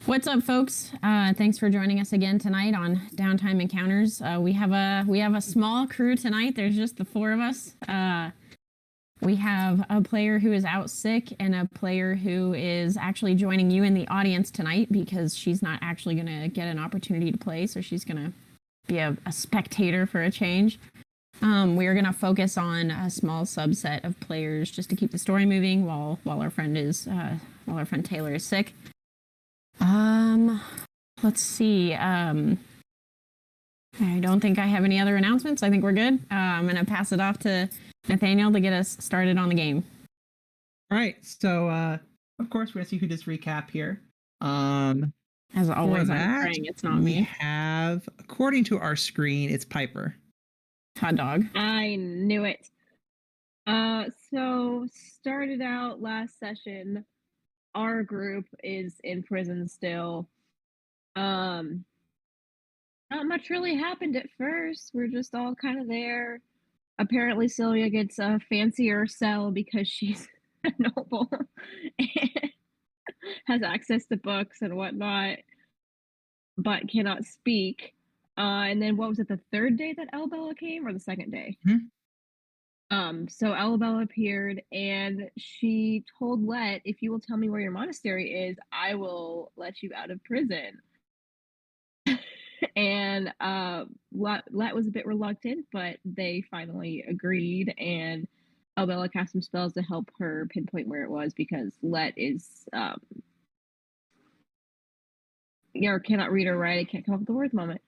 What's up, folks? Thanks for joining us again tonight on Downtime Encounters. We have a small crew tonight. There's just the four of us. We have a player who is out sick and a player who is actually joining you in the audience tonight because she's not actually going to get an opportunity to play, so she's going to be a spectator for a change. We are going to focus on a small subset of players just to keep the story moving while our friend Taylor is sick. Let's see. I don't think I have any other announcements. I think we're good. I'm going to pass it off to Nathaniel to get us started on the game. All right. So, of course, we're going to see who does recap here. As always, I'm praying it's not me. We have, according to our screen, it's Piper. Hot dog. I knew it. So started out last session. Our group is in prison still. Not much really happened at first. We're just all kind of there. Apparently Sylvia gets a fancier cell because she's a noble and has access to books and whatnot, but cannot speak. And then what was it, the third day that Elbella came, or the second day? So Elbella appeared and she told Let, if you will tell me where your monastery is, I will let you out of prison. And Let was a bit reluctant, but they finally agreed, and Elbella cast some spells to help her pinpoint where it was because Let is cannot read or write. I can't come up with the word moment.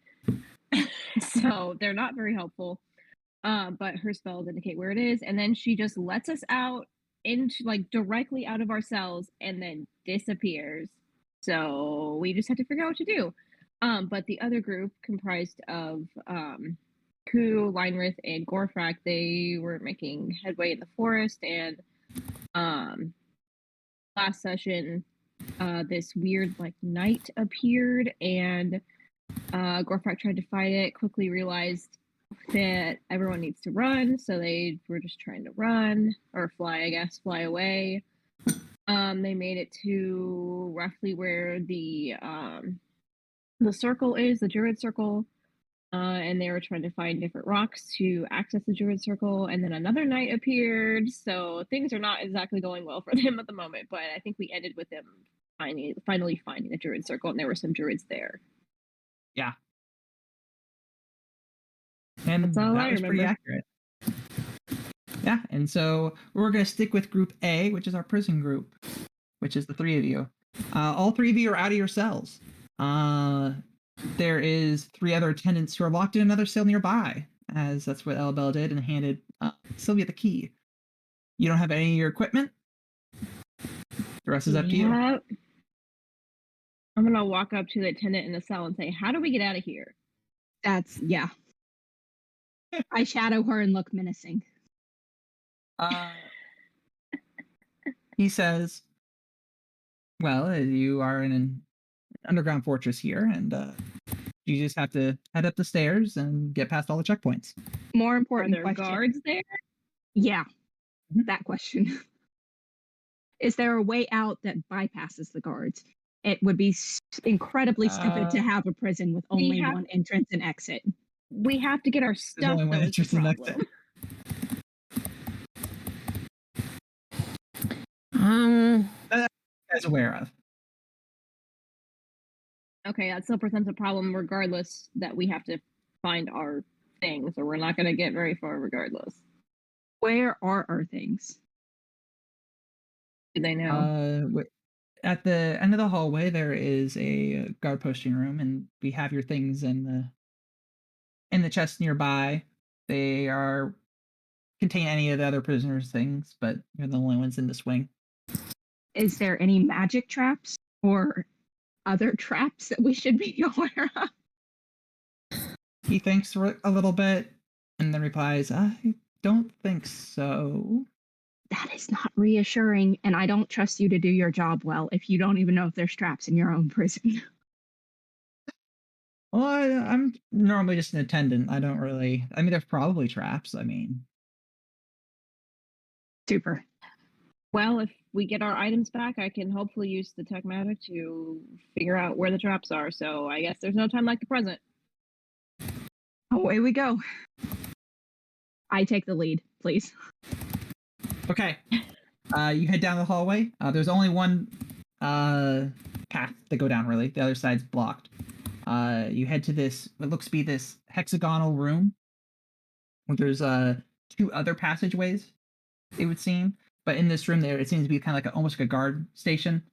So they're not very helpful. But her spells indicate where it is, and then she just lets us out into directly out of our cells and then disappears. So we just had to figure out what to do. But the other group, comprised of Ku, Leinrith, and Gorfrak, they were making headway in the forest, and last session this weird knight appeared, and Gorfrak tried to fight it, quickly realized that everyone needs to run, so they were just trying to run or fly away. They made it to roughly where the circle is, the Druid Circle, and they were trying to find different rocks to access the Druid Circle, and then another knight appeared, so things are not exactly going well for them at the moment, but I think we ended with them finally finding the Druid Circle, and there were some druids there. Yeah. And that's all that was pretty accurate. Yeah, and so we're going to stick with Group A, which is our prison group, which is the three of you. All three of you are out of your cells. There is three other attendants who are locked in another cell nearby, as that's what Elbella did, and handed Sylvia the key. You don't have any of your equipment. The rest is up to you. I'm going to walk up to the attendant in the cell and say, how do we get out of here? Yeah. I shadow her and look menacing. He says, well, you are in an underground fortress here, and you just have to head up the stairs and get past all the checkpoints. More important Are there guards there? Yeah, that question. Is there a way out that bypasses the guards? It would be incredibly stupid to have a prison with only one entrance and exit. We have to get our stuff. Only one entrance and exit. That you guys aware of. Okay, that still presents a problem regardless that we have to find our things, or we're not going to get very far regardless. Where are our things? Do they know? At the end of the hallway, there is a guard posting room, and we have your things in the chest nearby. They contain any of the other prisoners' things, but you're the only ones in this wing. Is there any magic traps or other traps that we should be aware of? He thinks for a little bit and then replies, I don't think so. That is not reassuring, and I don't trust you to do your job well if you don't even know if there's traps in your own prison. Well, I'm normally just an attendant. I don't really... I mean, there's probably traps, Super. Well, if we get our items back, I can hopefully use the tech magic to figure out where the traps are. So I guess there's no time like the present. Away we go. I take the lead, please. Okay. You head down the hallway. There's only one path to go down, really. The other side's blocked. You head to this, what looks to be this hexagonal room. There's two other passageways, it would seem. But in this room there, it seems to be kind of like almost like a guard station,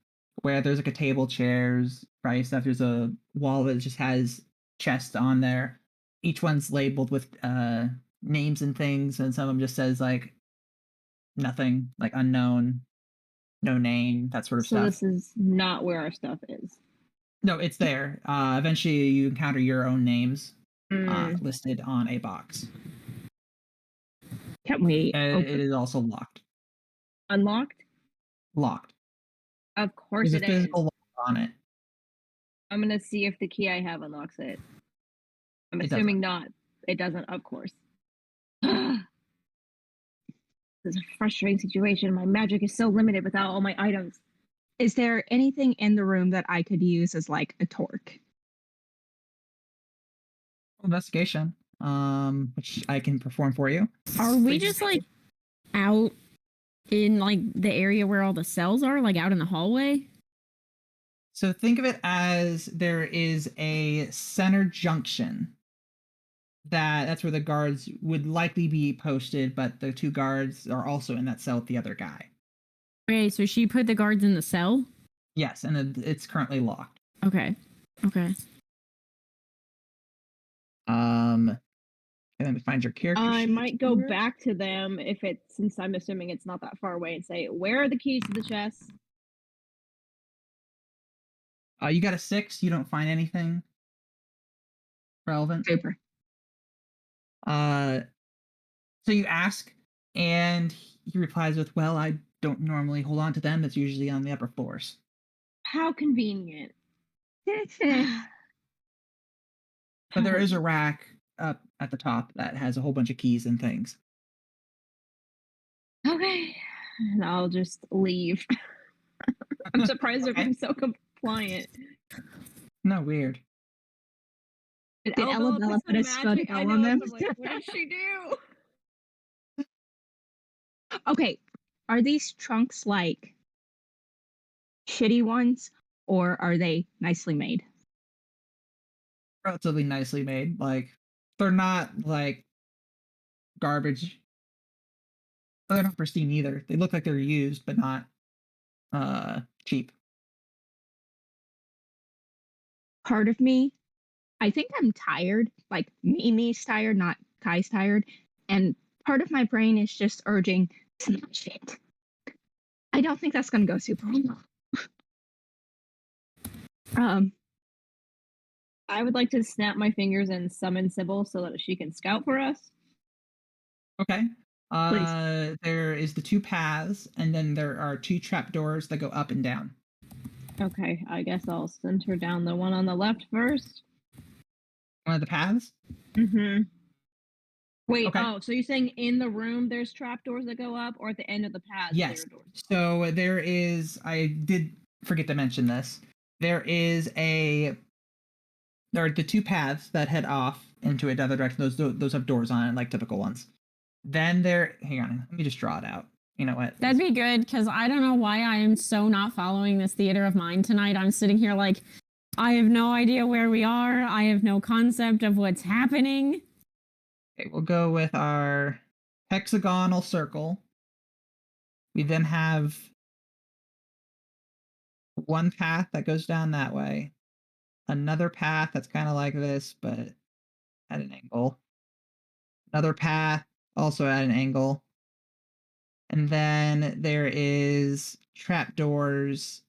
where there's like a table, chairs, variety stuff. There's a wall that just has chests on there. Each one's labeled with names and things, and some of them just says like nothing, like unknown, no name, that sort of So stuff. this is not where our stuff is. No, it's there. Eventually, you encounter your own names Mm. listed on a box. Can we And it is also locked. Unlocked? Locked. Of course There's it a is. physical lock on it. I'm gonna see if the key I have unlocks it. I'm It assuming not. It doesn't, of course. This is a frustrating situation. My magic is so limited without all my items. Is there anything in the room that I could use as like a torque? Investigation, which I can perform for you. Are we just like out in like the area where all the cells are, like out in the hallway? So think of it as there is a center junction. That's where the guards would likely be posted, but the two guards are also in that cell with the other guy. Okay, so she put the guards in the cell? Yes, and it's currently locked. Okay. Okay. And then find your character I sheet might go here. back to them since I'm assuming it's not that far away, and say, where are the keys to the chest? You got a 6. You don't find anything relevant. Super. So you ask, and he replies with, "Well, I don't normally hold on to them. It's usually on the upper floors." How convenient. But there is a rack up at the top that has a whole bunch of keys and things. Okay. And I'll just leave. I'm surprised they're Okay. being so compliant. No, weird. Did Ella Bella put a magic? spell I on know, them? I'm like, what did she do? Okay, are these trunks like shitty ones, or are they nicely made? Relatively nicely made. Like, they're not like garbage. But they're not pristine either. They look like they're used, but not cheap. Part of me, I think I'm tired, like Mimi's tired, not Kai's tired, and part of my brain is just urging, smash it. I don't think that's going to go super well. I would like to snap my fingers and summon Sybil so that she can scout for us. Okay. Please. There is the two paths, and then there are two trapdoors that go up and down. Okay, I guess I'll send her down the one on the left first. One of the paths? Mm-hmm. Wait, Okay. oh, so you're saying in the room there's trapdoors that go up, or at the end of the path Yes. there are doors? So there is, I did forget to mention this. There are the two paths that head off into another direction. Those have doors on it, like typical ones. Then hang on, let me just draw it out. You know what? That'd be good, because I don't know why I am so not following this theater of mind tonight. I'm sitting here like, I have no idea where we are. I have no concept of what's happening. Okay, we'll go with our hexagonal circle. We then have one path that goes down that way. Another path that's kind of like this, but at an angle. Another path also at an angle. And then there is trapdoors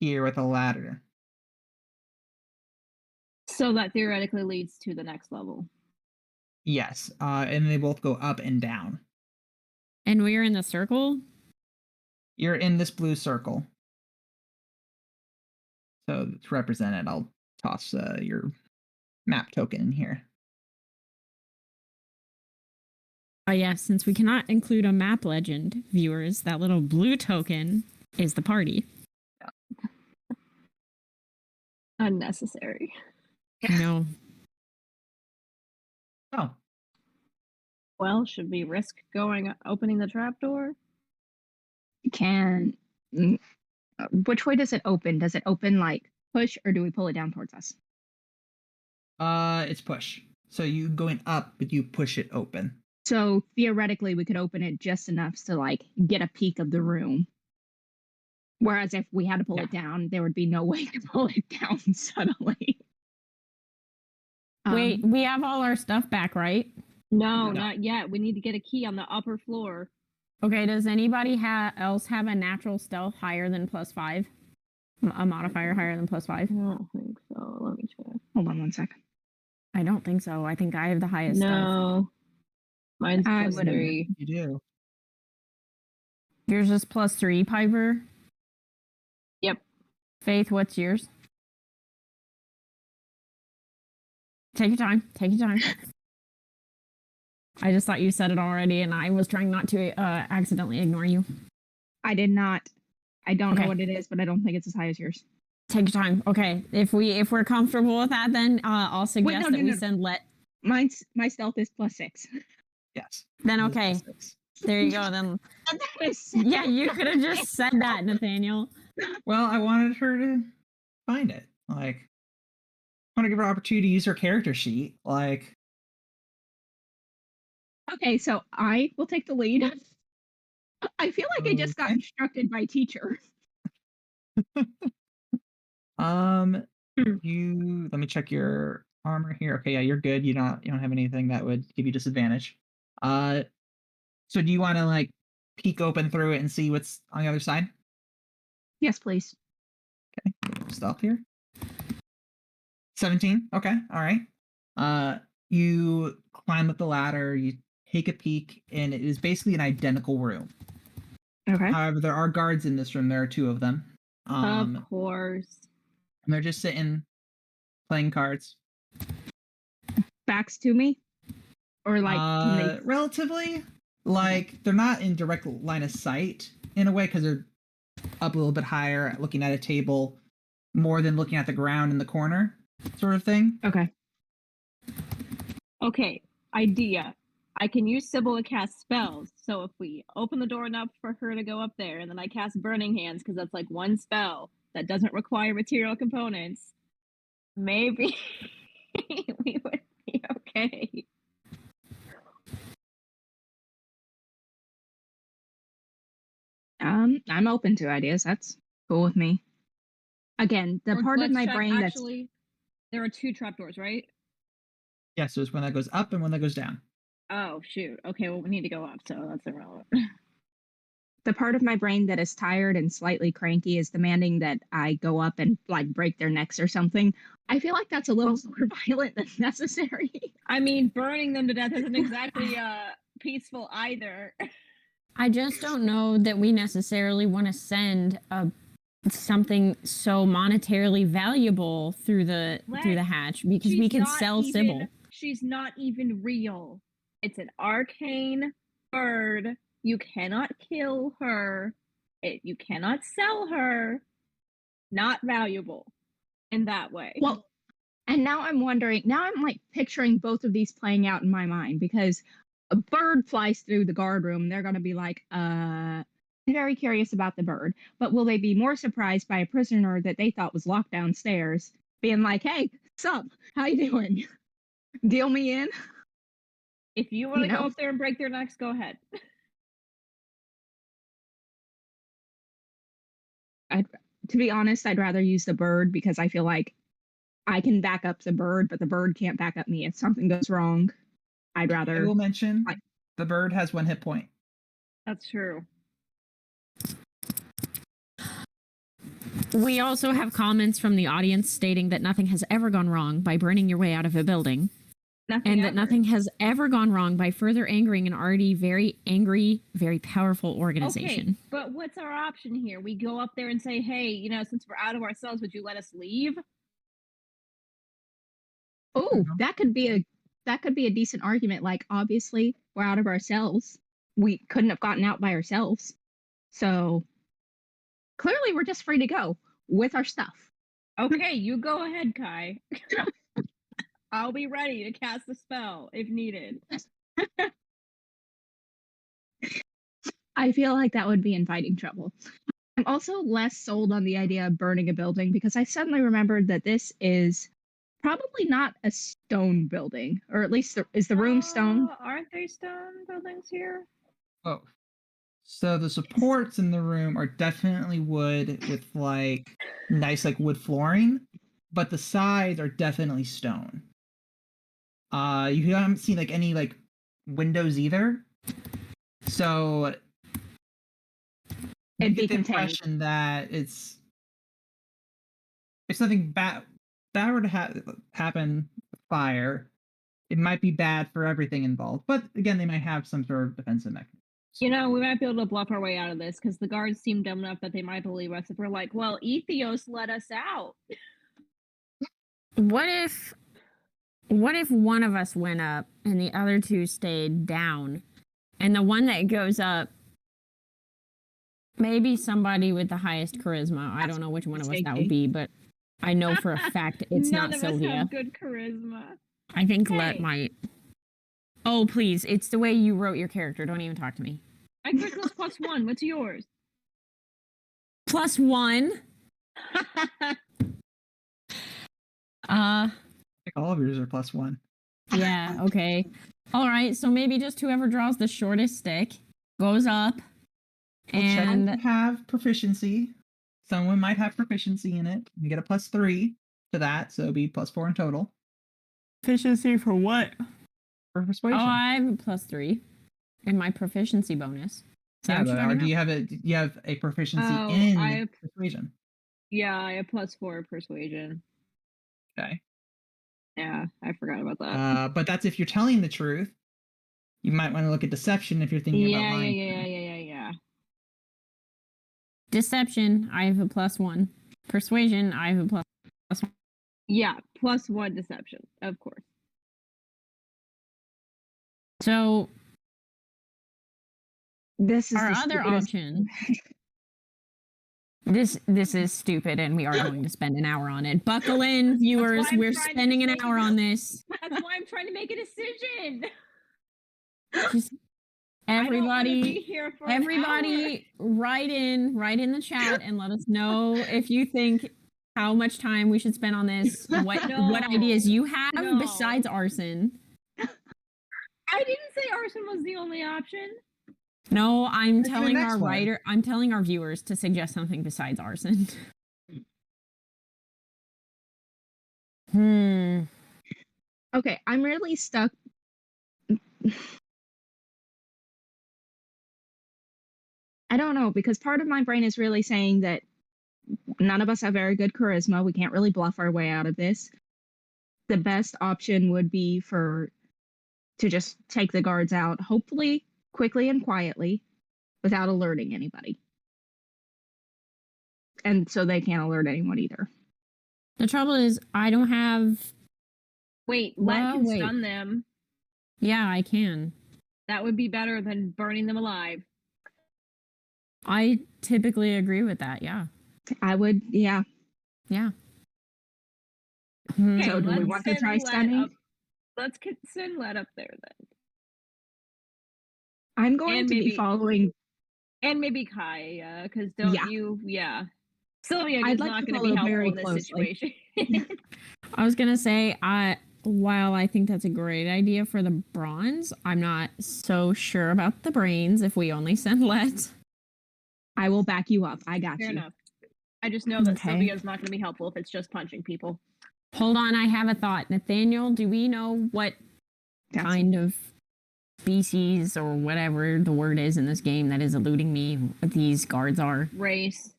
here with a ladder. So that theoretically leads to the next level. Yes, and they both go up and down. And we're in the circle? You're in this blue circle. So to represent it, I'll toss your map token in here. Oh, yes, since we cannot include a map legend, viewers, that little blue token is the party. Unnecessary. No. Oh, Well, should we risk opening the trapdoor? Can which way does it open? Does it open like push, or do we pull it down towards us? it's push. So you going up, but you push it open. So theoretically, we could open it just enough to like get a peek of the room. Whereas if we had to pull it down, there would be no way to pull it down suddenly. Wait, we have all our stuff back, right? No, No. not yet. We need to get a key on the upper floor. Okay, does anybody else have a natural stealth higher than +5? A modifier higher than +5? I don't think so. Let me check. Hold on one second. I don't think so. I think I have the highest stealth. No. Mine's I plus would've- 3. You do. Yours is +3, Piper? Yep. Faith, what's yours? Take your time. Take your time. I just thought you said it already, and I was trying not to accidentally ignore you. I did not. I don't know Okay. what it is, but I don't think it's as high as yours. Take your time. Okay. If we're comfortable with that, then I'll suggest that we send My stealth is +6. Yes. Then It is okay. +6. There you go. Then yeah, you could have just said that, Nathaniel. Well, I wanted her to find it. Like, I want to give her an opportunity to use her character sheet. Like, Okay, so I will take the lead. I feel like I just got Okay. instructed by teacher. you let me check your armor here. Okay, yeah, you're good. You don't have anything that would give you disadvantage. So do you want to like peek open through it and see what's on the other side? Yes, please. Stealth here. 17. Okay, all right. You climb up the ladder, you take a peek, and it is basically an identical room. Okay. However, there are guards in this room. There are 2 of them. Of course. And they're just sitting playing cards. Backs to me? Or like can they Relatively, like they're not in direct line of sight in a way because they're up a little bit higher, looking at a table, more than looking at the ground in the corner, sort of thing. Okay. Okay, idea. I can use Sybil to cast spells. So if we open the door enough for her to go up there, and then I cast Burning Hands because that's like one spell that doesn't require material components, maybe we would be okay. I'm open to ideas. That's cool with me. Again, the part of Let's my check- brain that's actually, there are 2 trapdoors, right? Yeah, so it's one that goes up and one that goes down. Oh shoot. Okay, well we need to go up, so that's irrelevant. the part of my brain that is tired and slightly cranky is demanding that I go up and like break their necks or something. I feel like that's a little more violent than necessary. I mean, burning them to death isn't exactly peaceful either. I just don't know that we necessarily want to send something so monetarily valuable through the hatch because we can sell Sybil. She's not even real. It's an arcane bird. You cannot kill her. You cannot sell her. Not valuable in that way. Well, and now I'm wondering, now I'm like picturing both of these playing out in my mind because a bird flies through the guard room. They're going to be like, I'm very curious about the bird. But will they be more surprised by a prisoner that they thought was locked downstairs being like, hey, sup? How you doing? Deal me in? If you want to go up there and break their necks, go ahead. To be honest, I'd rather use the bird because I feel like I can back up the bird, but the bird can't back up me. If something goes wrong, I'd rather. I will mention the bird has 1 hit point. That's true. We also have comments from the audience stating that nothing has ever gone wrong by burning your way out of a building. That nothing has ever gone wrong by further angering an already very angry, very powerful organization. Okay, but what's our option here? We go up there and say, hey, since we're out of ourselves, would you let us leave? Oh, that could be a decent argument. Like, obviously, we're out of ourselves. We couldn't have gotten out by ourselves. So Clearly, we're just free to go with our stuff. Okay, you go ahead, Kai. I'll be ready to cast a spell if needed. I feel like that would be inviting trouble. I'm also less sold on the idea of burning a building because I suddenly remembered that this is probably not a stone building, or at least is the room stone? Aren't they stone buildings here? Oh. So the supports in the room are definitely wood with like nice like wood flooring, but the sides are definitely stone. You haven't seen like any like windows either. So you It'd be get the contained. impression that it's if something bad were to happen with fire, it might be bad for everything involved. But again, they might have some sort of defensive mechanism. You know, we might be able to bluff our way out of this because the guards seem dumb enough that they might believe us if we're like, well, Ethios let us out. What if one of us went up and the other two stayed down? And the one that goes up, maybe somebody with the highest charisma. I don't know which one of us that would be, but I know for a fact it's None not of Sylvia. us have good charisma. I think Hey. Let might. Oh, please. It's the way you wrote your character. Don't even talk to me. My charisma's +1. What's yours? +1. I think all of yours are +1. Yeah, okay. All right, so maybe just whoever draws the shortest stick goes up. Well, And Chad have proficiency. Someone might have proficiency in it. You get a +3 to that, so it'll be +4 in total. proficiency for what? For persuasion. Oh, I have a +3 in my proficiency bonus. Is that Yeah, what you're but talking do about? you have a proficiency Oh, in I have- persuasion? Yeah, I have +4 persuasion. Okay. Yeah, I forgot about that. But that's if you're telling the truth. You might want to look at deception if you're thinking about lying. Yeah. Deception, I have a +1. Persuasion, I have a +1. Yeah, +1 deception, of course. So This is our the other stupidest- option. This is stupid, and we are going to spend an hour on it. Buckle in, viewers. I'm We're trying to spending an make hour it on up. this. That's why I'm trying to make a decision. Just everybody, here for an hour. everybody, write in the chat and let us know if you think how much time we should spend on this. What ideas you have No. besides arson? I didn't say arson was the only option. No, I'm Let's do the telling next our one. writer. I'm telling our viewers to suggest something besides arson. Okay, I'm really stuck. I don't know, because part of my brain is really saying that none of us have very good charisma. We can't really bluff our way out of this. The best option would be to just take the guards out, hopefully quickly and quietly, without alerting anybody. And so they can't alert anyone either. The trouble is, I don't have. Wait, Well, Let can wait. stun them. Yeah, I can. That would be better than burning them alive. I typically agree with that. Yeah. I would, yeah. Yeah. Okay, So do we let's want to send try Let stunning? up- Let's send Let up there then. I'm going And to be maybe- following. And maybe Kai, because don't Yeah. you? Yeah. Sylvia I'd is like not to going to be follow helpful very in this closely. situation. I was gonna say, while I think that's a great idea for the bronze, I'm not so sure about the brains if we only send Let. I will back you up. I got Fair you. enough. I just know that Okay. Sylvia is not going to be helpful if it's just punching people. Hold on, I have a thought. Nathaniel, do we know what That's- kind of species or whatever the word is in this game that is eluding me what these guards are? Race.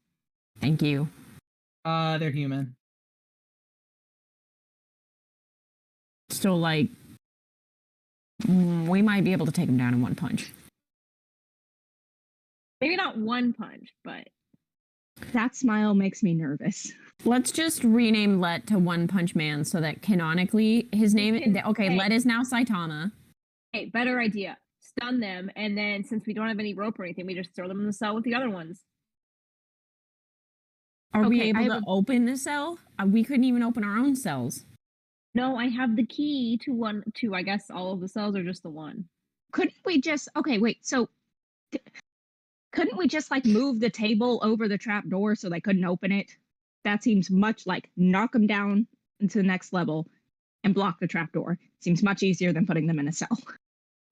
Thank you. They're human. So, like, we might be able to take them down in one punch. Maybe not one punch, but That smile makes me nervous. Let's just rename Let to One Punch Man so that canonically his name. Okay, hey. Let is now Saitama. hey, better idea. Stun them, and then since we don't have any rope or anything, we just throw them in the cell with the other ones. Are we Okay, I able have to open the cell? We couldn't even open our own cells. No, I have the key to I guess all of the cells or just the one. Couldn't we just okay, wait, so couldn't we just like move the table over the trap door so they couldn't open it? That seems much like knock them down into the next level and block the trap door. Seems much easier than putting them in a cell.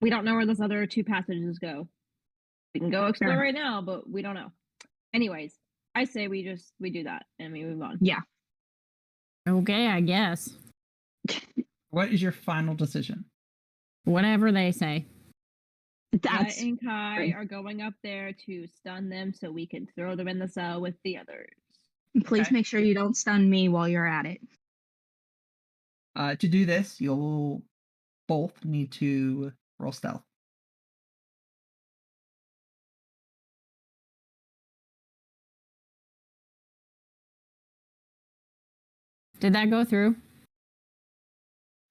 We don't know where those other 2 passages go. We can go explore Sure. right now, but we don't know. Anyways, I say we do that and we move on. Yeah. Okay, I guess. What is your final decision? Whatever they say. That's Jet and Kai great. are going up there to stun them so we can throw them in the cell with the others. please Okay. make sure you don't stun me while you're at it. To do this, you'll both need to roll stealth. Did that go through?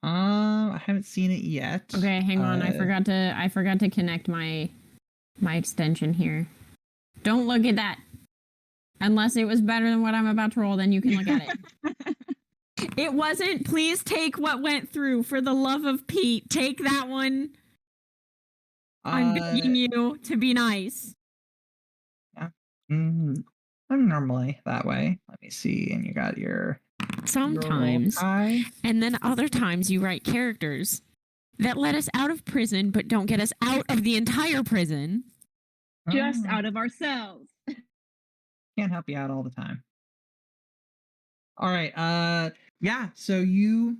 I haven't seen it yet. Okay, hang on. I forgot to connect my extension here. Don't look at that. Unless it was better than what I'm about to roll, then you can look at it. It wasn't. Please take what went through. For the love of Pete, take that one. I'm begging you to be nice. I'm normally that way. Let me see. And you got your Sometimes. Kai. And then other times you write characters that let us out of prison but don't get us out of the entire prison. Just Oh, out of ourselves. can't help you out all the time. All right. Yeah. So you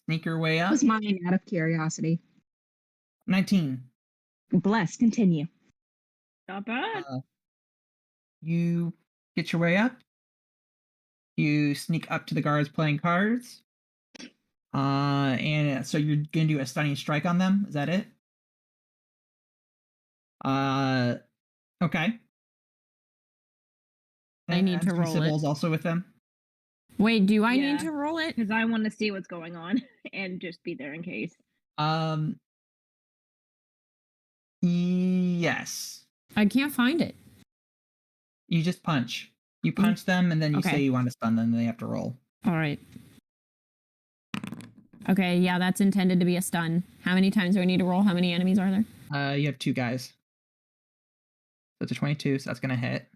sneak your way That up. was mine out of curiosity. 19. Bless, continue. Not bad. You get your way up. You sneak up to the guards playing cards. And so you're gonna do a stunning strike on them. Is that it? Okay. I need to And roll it. Sybil's also with them. Wait, do I Yeah. need to roll it? Because I want to see what's going on and just be there in case. Yes. I can't find it. You just punch. You punch them, and then you Okay. say you want to stun them, and they have to roll. All right. Okay, yeah, that's intended to be a stun. How many times do I need to roll? How many enemies are there? You have 2 guys. So it's a 22, so that's gonna hit.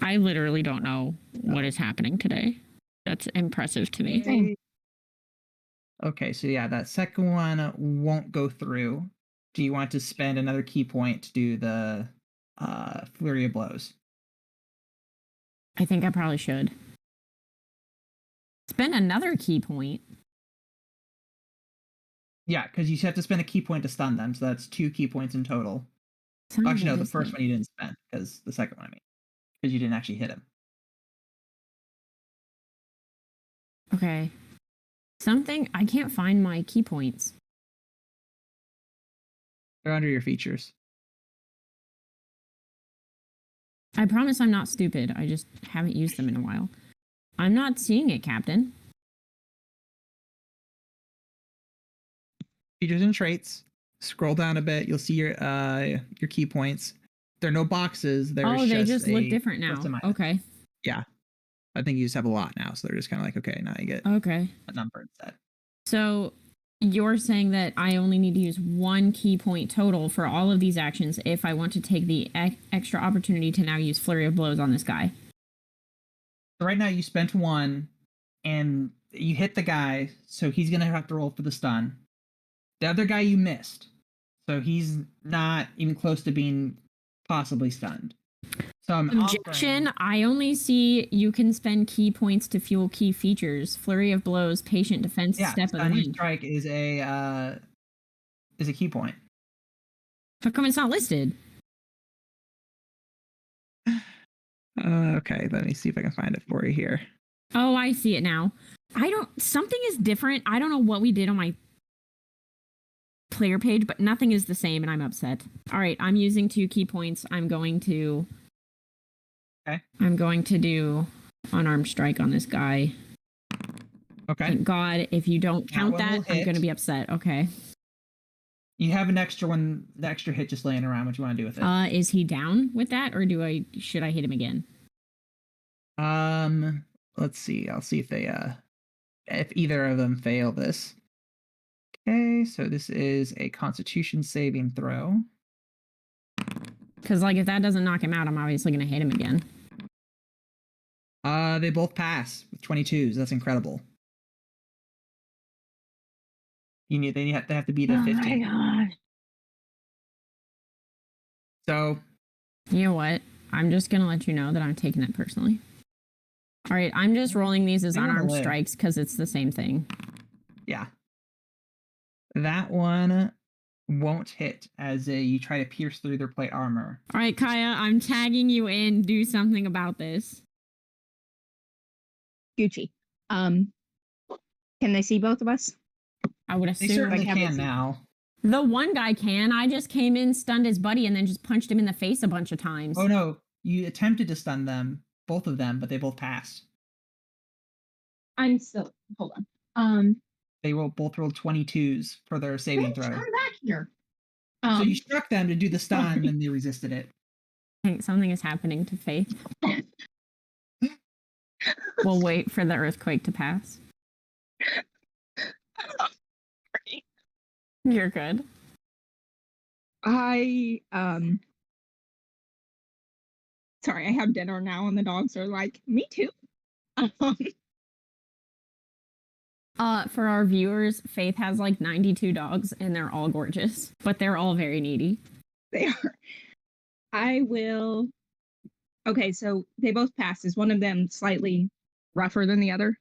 I literally don't know what is happening today. That's impressive to me. Same. Okay, so yeah, that second one won't go through. Do you want to spend another key point to do the flurry of blows? I think I probably should. Spend another key point. Yeah, because you have to spend a key point to stun them, so that's 2 key points in total. Actually, no, the first one you didn't spend, because the second one, I mean, because you didn't actually hit him. Okay. Something, I can't find my key points. They're under your features. I promise I'm not stupid. I just haven't used them in a while. I'm not seeing it, Captain. Features and traits. Scroll down a bit. You'll see your key points. There are no boxes. There's They just look different plus now. and minus. Okay. Yeah. I think you just have a lot now, so they're just kind of like, okay, now you get Okay. a number instead. So you're saying that I only need to use 1 key point total for all of these actions if I want to take the extra opportunity to now use Flurry of Blows on this guy. So right now you spent 1, and you hit the guy, so he's gonna have to roll for the stun. The other guy you missed, so he's not even close to being possibly stunned. So I'm Objection. offering- I only see you can spend key points to fuel key features. Flurry of Blows, Patient Defense, Yeah, Step of the stunning Wind. strike is a key point. How come it's not listed? Okay, let me see if I can find it for you here. Oh, I see it now. Something is different. I don't know what we did on my player page, but nothing is the same and I'm upset. All right, I'm using 2 key points. I'm going to do unarmed strike on this guy. Okay. Thank God, if you don't count one will that, I'm hit. going to be upset. Okay. You have an extra one, the extra hit just laying around. What you want to do with it? Is he down with that, or should I hit him again? Let's see. I'll see if either of them fail this. Okay, so this is a Constitution saving throw. Because like if that doesn't knock him out, I'm obviously gonna hit him again. They both pass with 22s. That's incredible. They have to beat a 15. Oh my gosh. So You know what? I'm just gonna let you know that I'm taking it personally. All right, I'm just rolling these as They wanna unarmed live. strikes because it's the same thing. yeah, that one won't hit as you try to pierce through their plate armor. All right, Kaya, I'm tagging you in. Do something about this. Gucci. Can they see both of us? I would They assume certainly have it can seen. now. the one guy can. I just came in, stunned his buddy, and then just punched him in the face a bunch of times. Oh no, you attempted to stun them, both of them, but they both passed. I'm still hold on. They both rolled 22s for their saving Bitch, throw. come back here. So you struck them to do the stun, and they resisted it. I think something is happening to Faith. We'll wait for the earthquake to pass. You're good. I sorry, I have dinner now and the dogs are like, me too. For our viewers, Faith has like 92 dogs and they're all gorgeous, but they're all very needy. They are. I will. Okay, so they both pass. Is one of them slightly rougher than the other?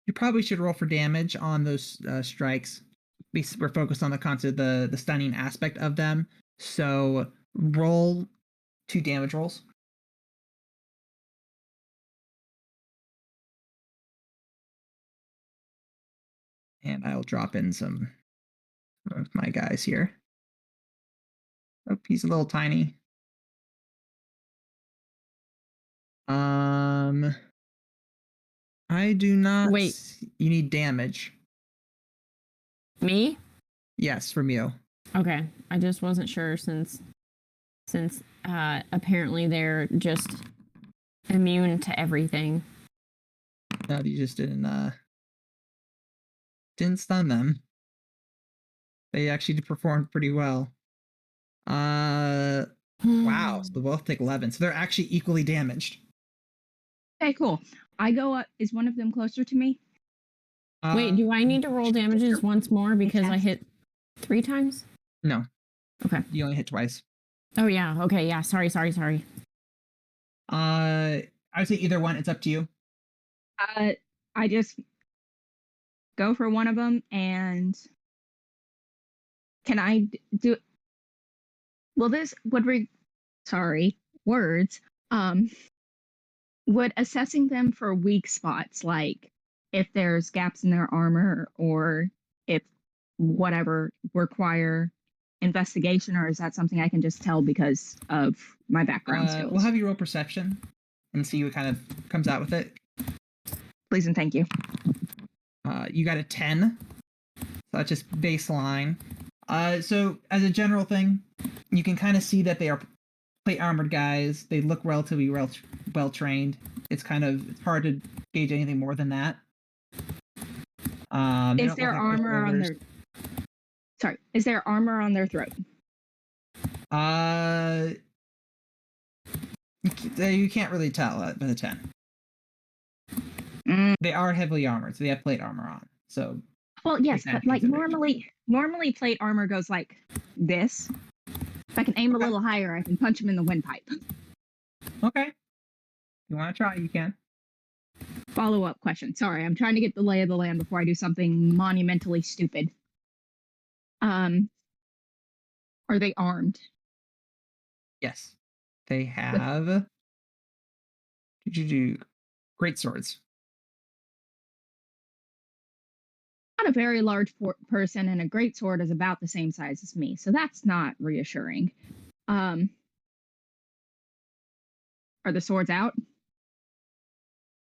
You probably should roll for damage on those strikes. We're focused on the concept, the stunning aspect of them. So roll 2 damage rolls. And I'll drop in some of my guys here. Oh, he's a little tiny. I do not. Wait. You need damage. Me? Yes, from you. Okay, I just wasn't sure since apparently they're just immune to everything. No, you just didn't stun them. They actually performed pretty well. Wow, so they both take 11. So they're actually equally damaged. Okay, cool. I go up. Is one of them closer to me? Wait, do I need to roll damages once more because I hit 3 times? No. Okay. You only hit twice. Oh yeah. Okay. Yeah. Sorry. I would say either one. It's up to you. I just go for one of them, and can I do? Well, this would words. Would assessing them for weak spots, like if there's gaps in their armor or if whatever, require investigation, or is that something I can just tell because of my background skills? We'll have you roll perception and see what kind of comes out with it. Please and thank you. You got a 10. So that's just baseline. So as a general thing, you can kind of see that they are plate armored guys. They look relatively well trained. It's hard to gauge anything more than that. Is there armor on their? Sorry, is there armor on their throat? You can't really tell by the 10. They are heavily armored, so they have plate armor on. So well, yes, but like normally plate armor goes like this. If I can aim a little higher, I can punch him in the windpipe. Okay. You want to try? You can. Follow-up question. Sorry, I'm trying to get the lay of the land before I do something monumentally stupid. Are they armed? Yes. They have great swords. Not a very large person, and a great sword is about the same size as me, so that's not reassuring. Are the swords out?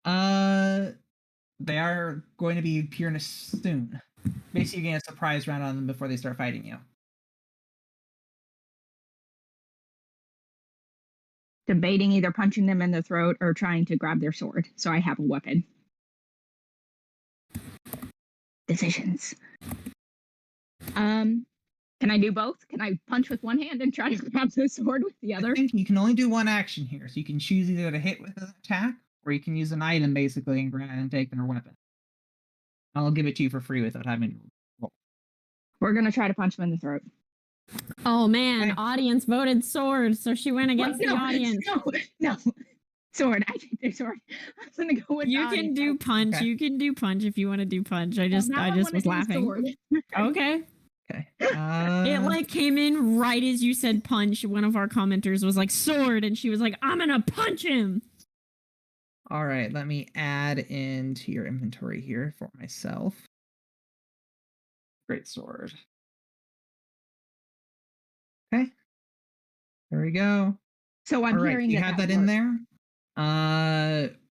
They are going to be appearing soon. basically getting a surprise round on them before they start fighting you. Debating either punching them in the throat or trying to grab their sword, so I have a weapon. Decisions. Can I do both? Can I punch with one hand and try to grab the sword with the other? I think you can only do one action here, so you can choose either to hit with an attack, or you can use an item basically and grab and take their weapon. I'll give it to you for free without having to roll. We're gonna try to punch them in the throat. Oh man, Okay. audience voted sword, so she went against the audience. No. Sword. I think they're sword. I'm gonna go with You can do punch. Okay. You can do punch if you want to do punch. I just was laughing. Okay. Okay. It like came in right as you said punch. One of our commenters was like sword, and she was like, "I'm gonna punch him." All right, let me add into your inventory here for myself. Great sword. Okay. There we go. So I'm All right, hearing you that have that that in works. there.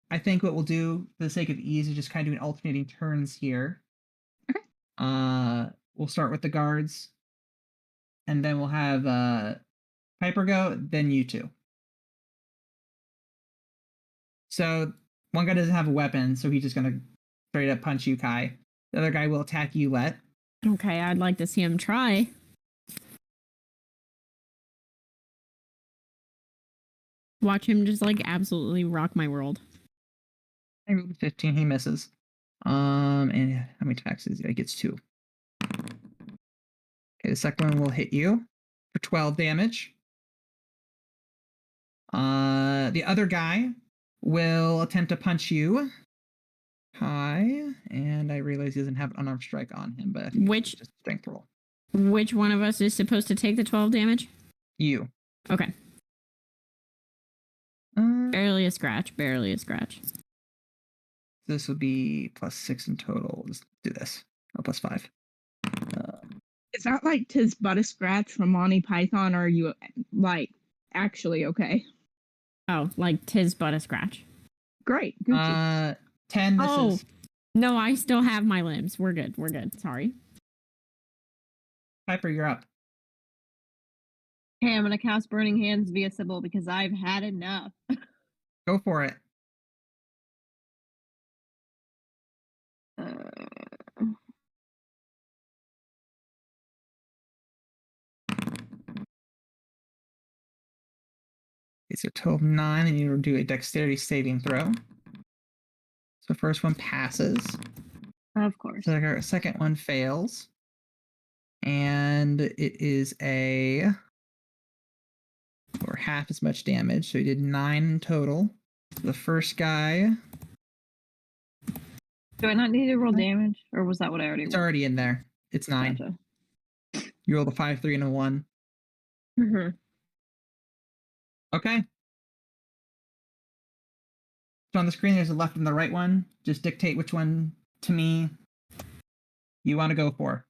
I think what we'll do for the sake of ease is just kind of doing alternating turns here. Okay. We'll start with the guards, and then we'll have Piper go, then you two. So one guy doesn't have a weapon, so he's just gonna straight up punch you, Kai. The other guy will attack you, Let. Okay, I'd like to see him try. Watch him just like absolutely rock my world. I rolled a 15, he misses. And how many attacks is he? He gets 2. Okay, the second one will hit you for 12 damage. The other guy will attempt to punch you. Hi, and I realize he doesn't have an unarmed strike on him, but I think it's just a strength roll. Which one of us is supposed to take the 12 damage? You. Okay. Barely a scratch. Barely a scratch. This will be +6 in total. Let's do this. Oh, +5. Is that like "'Tis but a scratch" from Monty Python, or are you like actually okay? Oh, like "'Tis but a scratch." Great. Gucci. 10 misses. Oh, no, I still have my limbs. We're good. We're good. Sorry. Piper, you're up. Okay, I'm gonna cast Burning Hands via Sybil because I've had enough. Go for it. It's a total of 9, and you do a dexterity saving throw. So first one passes. Of course. So our second one fails. And it is or half as much damage. So he did 9 in total. The first guy. Do I not need to roll damage? Or was that what I already It's rolled? already in there. It's 9. Gotcha. You rolled a 5, 3, and a 1. Mm-hmm. Okay. So on the screen, there's a left and the right one. Just dictate which one to me you want to go for.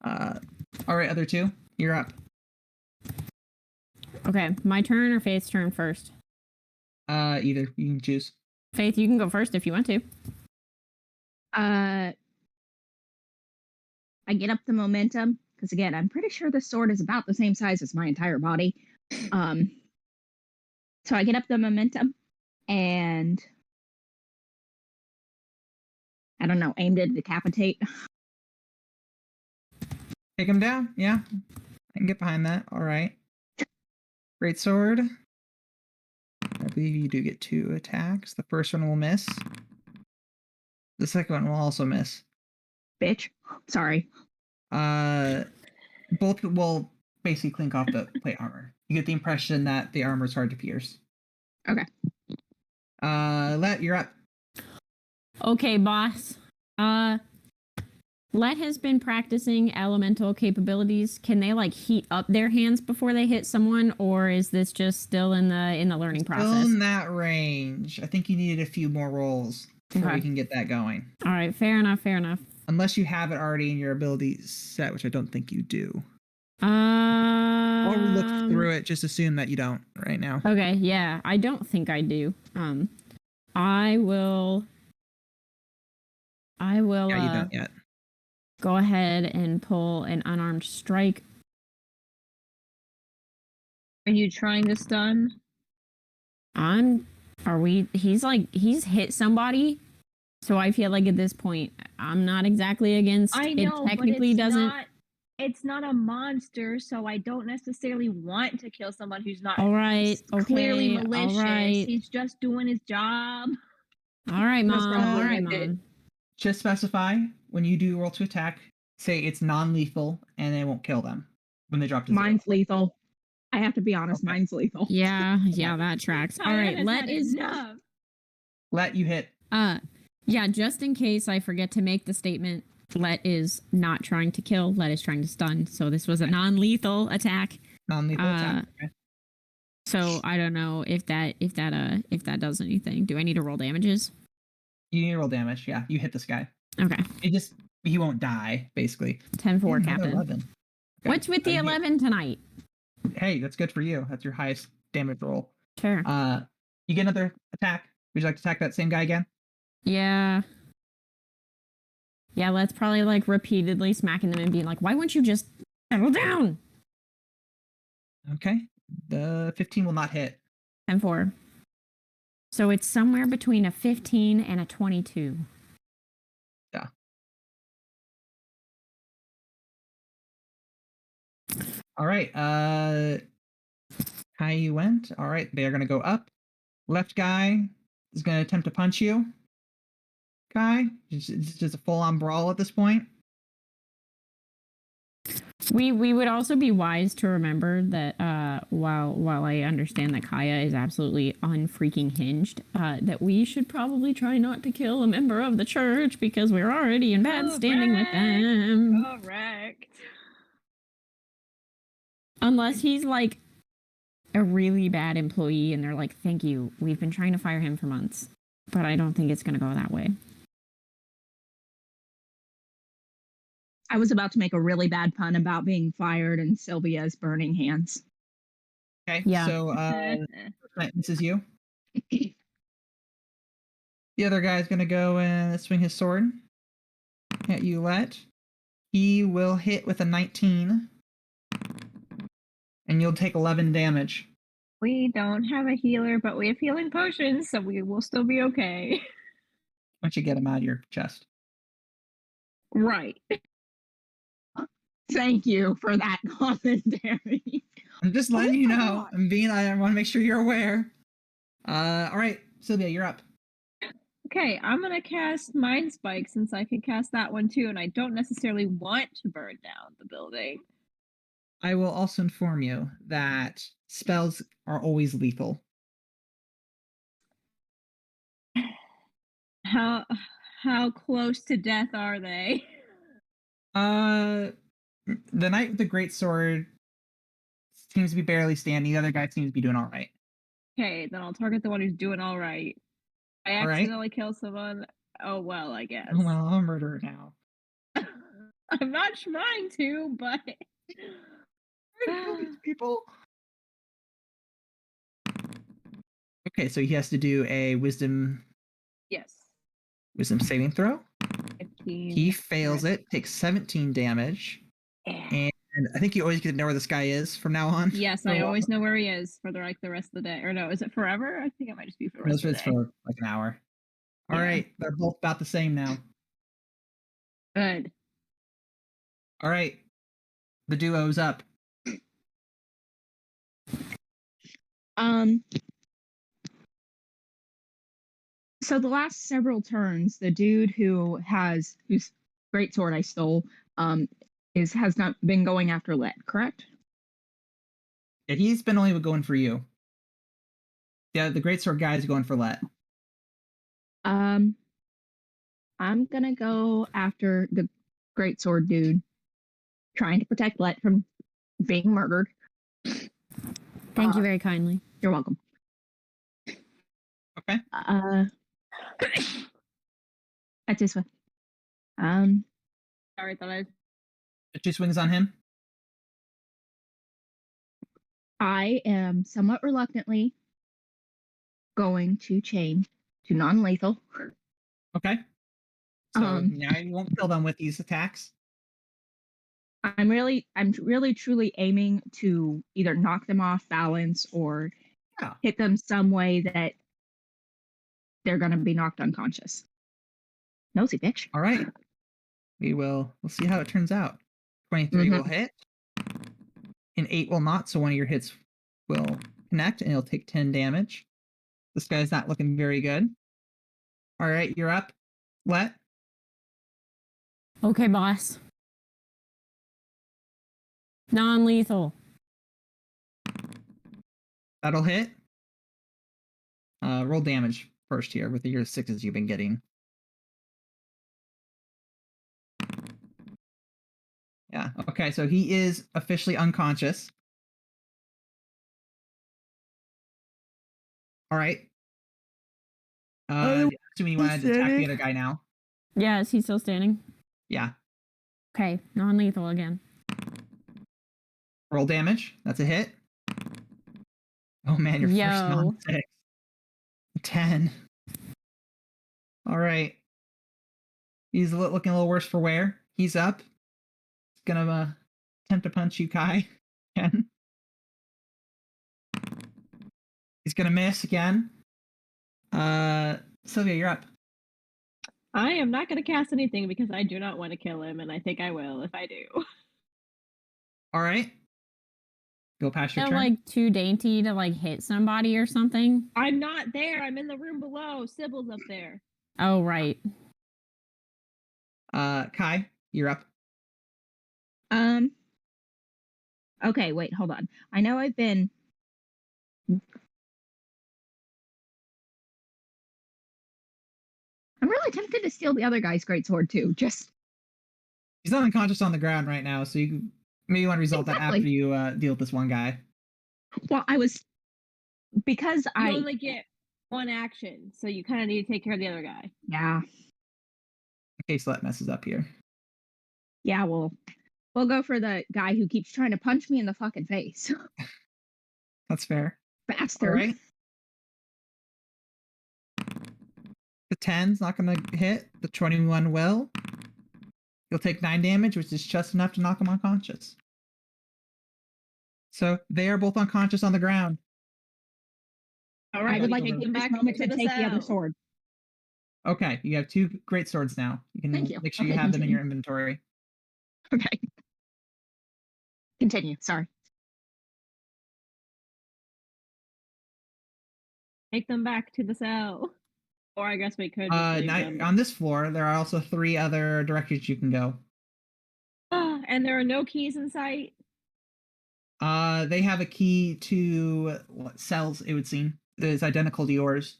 All right, other two, you're up. Okay, my turn or Faith's turn first? Either. You can choose. Faith, you can go first if you want to. I get up the momentum because again, I'm pretty sure this sword is about the same size as my entire body. So I get up the momentum and I don't know, aim to decapitate. Take him down. Yeah, I can get behind that. All right. Great sword. I believe you do get 2 attacks. The first one will miss. The second one will also miss. Bitch. Sorry. Both will basically clink off the plate armor. You get the impression that the armor is hard to pierce. Okay. Let, you're up. Okay, boss. Let has been practicing elemental capabilities. Can they like heat up their hands before they hit someone, or is this just still in the learning process? Still in that range. I think you needed a few more rolls before we can get that going. All right, fair enough, fair enough. Unless you have it already in your ability set, which I don't think you do. I'll Or look through it. Just assume that you don't right now. Okay, yeah, I don't think I do. I will. Yeah, you don't yet. go ahead and pull an unarmed strike. Are you trying to stun? He's hit somebody. So I feel like at this point, I'm not exactly against I know, it technically but doesn't. It's not a monster, so I don't necessarily want to kill someone who's not All right. clearly Okay. malicious. All right. He's just doing his job. All right, That's Mom. probably All right, what I did. Mom. Just specify when you do roll to attack, say it's non-lethal and it won't kill them when they drop to zero. Mine's lethal. I have to be honest, Okay. mine's lethal. Yeah, that tracks. All right, Let enough. Let you hit. Yeah, just in case I forget to make the statement, Let is not trying to kill, Let is trying to stun. So this was a non-lethal attack. Non-lethal attack. Okay. So I don't know if that does anything. Do I need to roll damages? You need to roll damage. Yeah, you hit this guy. Okay. He won't die, basically. 10-4, Another Captain. 11. Okay. What's with the 11 tonight? Hey, that's good for you. That's your highest damage roll. Sure. You get another attack. Would you like to attack that same guy again? Yeah. Yeah, Let's probably like repeatedly smacking them and being like, why won't you just settle down? Okay. The 15 will not hit. 10-4. So it's somewhere between a 15 and a 22. Yeah. All right. How you went? All right. They are going to go up. Left guy is going to attempt to punch you. Guy, it's just a full-on brawl at this point. We would also be wise to remember that while I understand that Kaya is absolutely unfreaking hinged, that we should probably try not to kill a member of the church because we're already in bad standing with them. Correct. Unless he's like a really bad employee and they're like, thank you, we've been trying to fire him for months. But I don't think it's going to go that way. I was about to make a really bad pun about being fired and Sylvia's burning hands. Okay. Yeah. So this is you. The other guy's gonna go and swing his sword at you, Let. He will hit with a 19. And you'll take 11 damage. We don't have a healer, but we have healing potions, so we will still be okay. Once you get them out of your chest. Right. Thank you for that commentary. I'm just letting you know. I want to make sure you're aware. All right, Sylvia, you're up. Okay, I'm gonna cast Mind Spike since I can cast that one too, and I don't necessarily want to burn down the building. I will also inform you that spells are always lethal. How close to death are they? The knight with the great sword seems to be barely standing. The other guy seems to be doing all right. Okay, then I'll target the one who's doing all right. I All right. accidentally kill someone. Oh well, I guess. Oh, well, I'm a murderer now. I'm not trying to, but Kill these people. Okay, so he has to do a wisdom yes. saving throw. 15. He fails it, takes 17 damage. Yeah. And I think you always get to know where this guy is from now on. Yes, I always know where he is for the rest of the day. Or no, is it forever? I think it might just be for the rest of the day. For like an hour. All right, they're both about the same now. Good. All right, the duo's up. So the last several turns, the dude whose greatsword I stole, has not been going after Let, correct? Yeah, he's been only going for you. Yeah, the greatsword guy is going for Let. I'm gonna go after the greatsword dude, trying to protect Let from being murdered. Thank you very kindly. You're welcome. Okay. That's this one. Sorry, thought I. It just swings on him. I am somewhat reluctantly going to change to non-lethal. Okay. So now you won't kill them with these attacks. I'm really truly aiming to either knock them off balance or Yeah. hit them some way that they're going to be knocked unconscious. Nosy bitch. All right. We'll see how it turns out. 23 will hit. An 8 will not, so one of your hits will connect and it'll take 10 damage. This guy's not looking very good. All right, you're up. What? Okay, boss. Non-lethal. That'll hit. Roll damage first here with your 6s you've been getting. Yeah, okay, so he is officially unconscious. All right. Assuming you want to attack the other guy now. Yeah, is he still standing? Yeah. Okay, non-lethal again. Roll damage. That's a hit. Oh man, your first non-6. 10. All right. He's looking a little worse for wear. He's up. He's gonna attempt to punch you, Kai. Again. He's gonna miss again. Sylvia, you're up. I am not going to cast anything because I do not want to kill him, and I think I will if I do. All right. Go past your They're turn. like too dainty to like hit somebody or something. I'm not there. I'm in the room below. Sybil's up there. Oh, right. Kai, you're up. Okay, wait, hold on. I know I've been. I'm really tempted to steal the other guy's greatsword too. Just He's not unconscious on the ground right now, so you maybe want to resolve that after you deal with this one guy. well, I was because You only get one action, so you kind of need to take care of the other guy. Yeah. In case that messes up here. Yeah, we'll go for the guy who keeps trying to punch me in the fucking face. That's fair. Bastard. All right. The 10's not going to hit. The 21 will. You'll take 9 damage, which is just enough to knock him unconscious. So they are both unconscious on the ground. All right, I would like take to them take this back moment to to take the other cell. sword. Okay, you have 2 great swords now. You can Thank you. make sure you Okay, have them in continue. your inventory. Okay. Continue. Sorry. Take them back to the cell. Or I guess we could just leave them. On this floor, there are also 3 other directions you can go. And there are no keys in sight. They have a key to what cells, it would seem. It's identical to yours.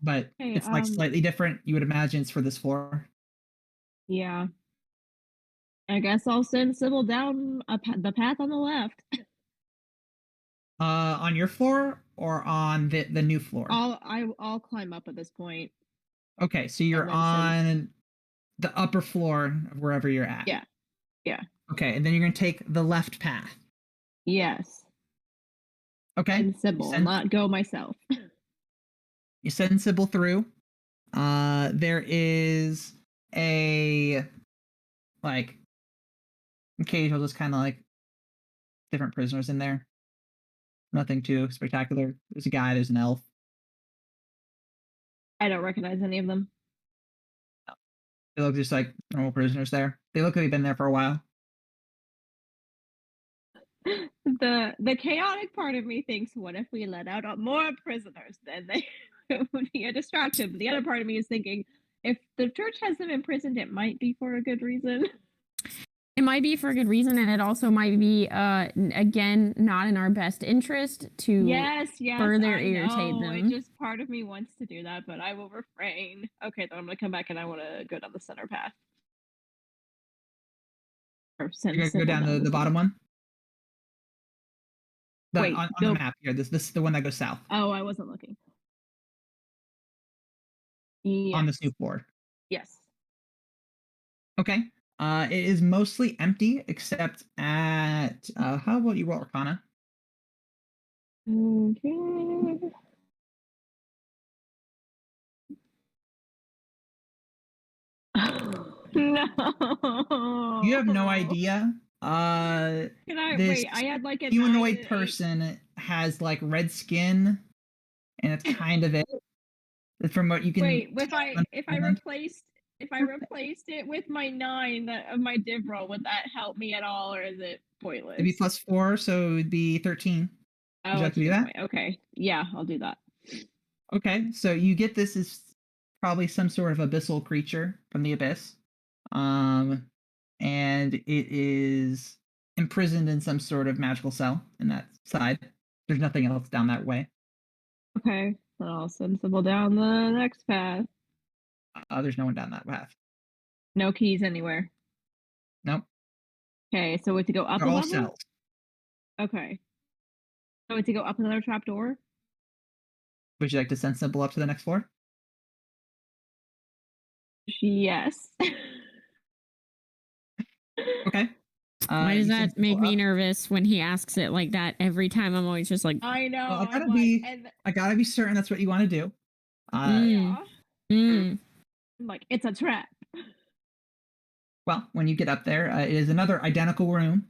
But Okay, it's like slightly different. You would imagine it's for this floor. Yeah. I guess I'll send Sybil down the path on the left. On your floor or on the new floor? I'll climb up at this point. Okay, so you're on the upper floor of wherever you're at. Yeah. Yeah. Okay, and then you're gonna take the left path. Yes. Okay. And Sybil, not go myself. You send Sybil through. There is a like occasional just kind of like different prisoners in there. Nothing too spectacular. There's a guy, there's an elf. I don't recognize any of them. They look just like normal prisoners there. They look like they've been there for a while. The chaotic part of me thinks, what if we let out more prisoners? Then it would be a distraction. But the other part of me is thinking, if the church has them imprisoned, it might be for a good reason. It might be for a good reason, and it also might be, again, not in our best interest to further irritate them. It just part of me wants to do that, but I will refrain. Okay, then I'm gonna come back and I want to go down the center path. You're gonna go down the bottom one. Wait, on the map here. This is the one that goes south. Oh, I wasn't looking. On this new floor. Yes. Okay. It is mostly empty except at how about you roll Arcana? Okay. No. You have no idea. Can I This wait? I had like a 9 humanoid and an 8. person has like red skin, and it's kind of it. From what you can Wait, if I understand. replaced it with my 9 that of my div roll, would that help me at all, or is it pointless? It'd be +4, so it would be 13. Would Oh, you like it's to do just that? okay. Yeah, I'll do that. Okay, so you get this is probably some sort of abyssal creature from the abyss. And it is imprisoned in some sort of magical cell in that side. There's nothing else down that way. Okay, then I'll send Sybil down the next path. There's no one down that path. No keys anywhere. Nope. Okay, so we have to go up They're a all level? cells. Okay. So we have to go up another trapdoor? Would you like to send Sybil up to the next floor? Yes. Okay. Why does you send that make Sybil me up. nervous when he asks it like that every time? I'm always just like, I know. Well, I'm I gotta be certain that's what you want to do. Mm. yeah. mm. I'm like, it's a trap. Well, when you get up there, it is another identical room,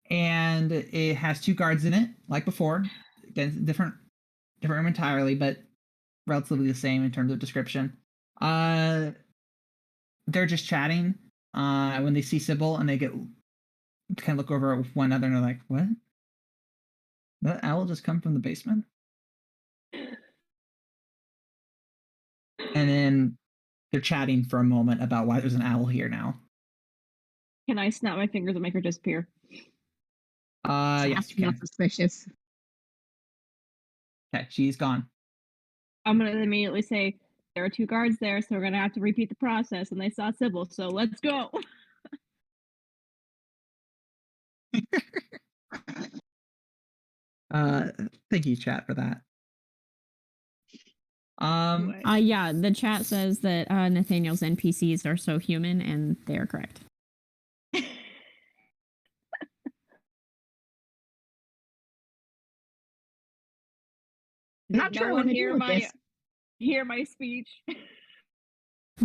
and it has 2 guards in it, like before. Again, different room entirely, but relatively the same in terms of description. They're just chatting when they see Sybil, and they get kind of look over at one another, and they're like, "What? That owl just come from the basement?" And then they're chatting for a moment about why there's an owl here now. Can I snap my fingers and make her disappear? Yes, you Not can. suspicious. Okay, she's gone. I'm gonna immediately say there are 2 guards there, so we're gonna have to repeat the process. And they saw Sybil, so let's go. Thank you, chat, for that. Yeah, the chat says that Nathaniel's NPCs are so human, and they are correct. Not no sure one what to do with this. hear my speech.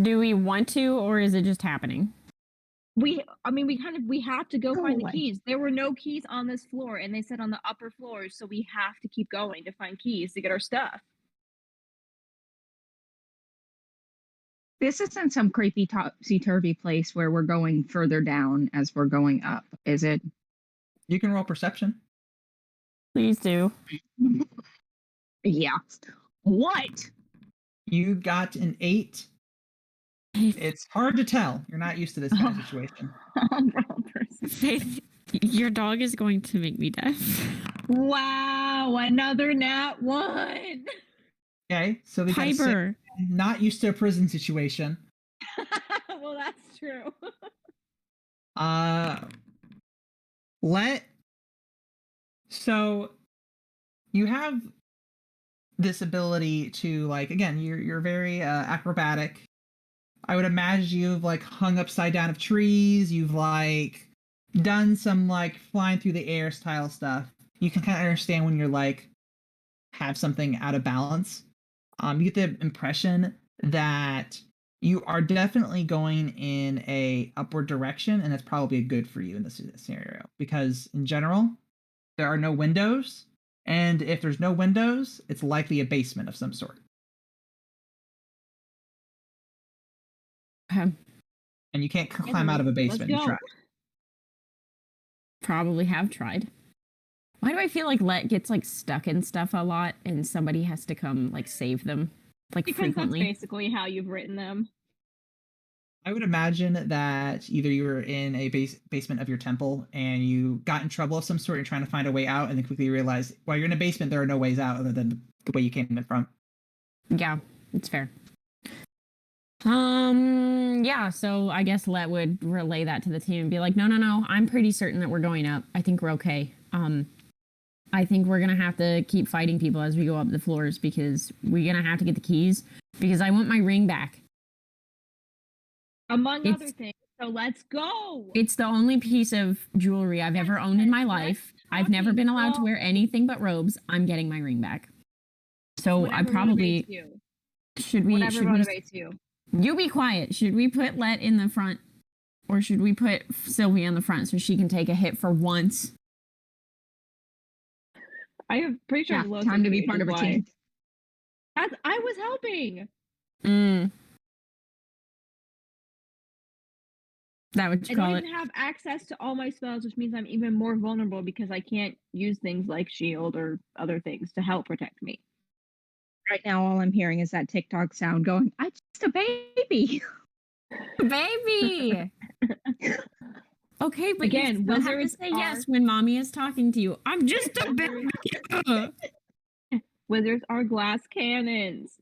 Do we want to, or is it just happening? We have to go Go find away. the keys. There were no keys on this floor, and they said on the upper floors, so we have to keep going to find keys to get our stuff. This isn't some creepy topsy-turvy place where we're going further down as we're going up, is it? You can roll perception. Please do. Yeah. What? You got an 8. It's hard to tell. You're not used to this kind of situation. Faith, your dog is going to make me deaf. Wow, another nat 1. Okay, so we got a 6. Piper. Not used to a prison situation. Well, that's true. So you have this ability to, like, again, you're very acrobatic. I would imagine you've like hung upside down of trees. You've like done some like flying through the air style stuff. You can kind of understand when you're like have something out of balance. You get the impression that you are definitely going in a upward direction, and that's probably good for you in this scenario, because in general there are no windows, and if there's no windows, it's likely a basement of some sort. Okay. And you can't climb out of a basement. You try. Probably have tried. Why do I feel like Let gets like stuck in stuff a lot, and somebody has to come like save them, like Because frequently? that's basically how you've written them. I would imagine that either you were in a basement of your temple and you got in trouble of some sort, you're trying to find a way out, and then quickly realize while you're in a basement, there are no ways out other than the way you came in from. Yeah, it's fair. Yeah, so I guess Let would relay that to the team and be like, no, I'm pretty certain that we're going up. I think we're okay. I think we're gonna have to keep fighting people as we go up the floors, because we're gonna have to get the keys, because I want my ring back. Among other things. So let's go. It's the only piece of jewelry I've ever owned in my life. I've never been allowed to wear anything but robes. I'm getting my ring back. So Whatever I probably motivates you. should we Whatever motivates you. You be quiet. Should we put Let in the front? Or should we put Sylvia in the front so she can take a hit for once? I am pretty sure Yeah, the lowest time to be age part is of a why. team. I was helping. That what you I call don't it? even have access to all my spells, which means I'm even more vulnerable because I can't use things like shield or other things to help protect me. Right now, all I'm hearing is that TikTok sound going, "I'm just a baby." Baby! Okay, but Again, you still have to wizards say are- yes when mommy is talking to you. I'm just a baby. Wizards are glass cannons.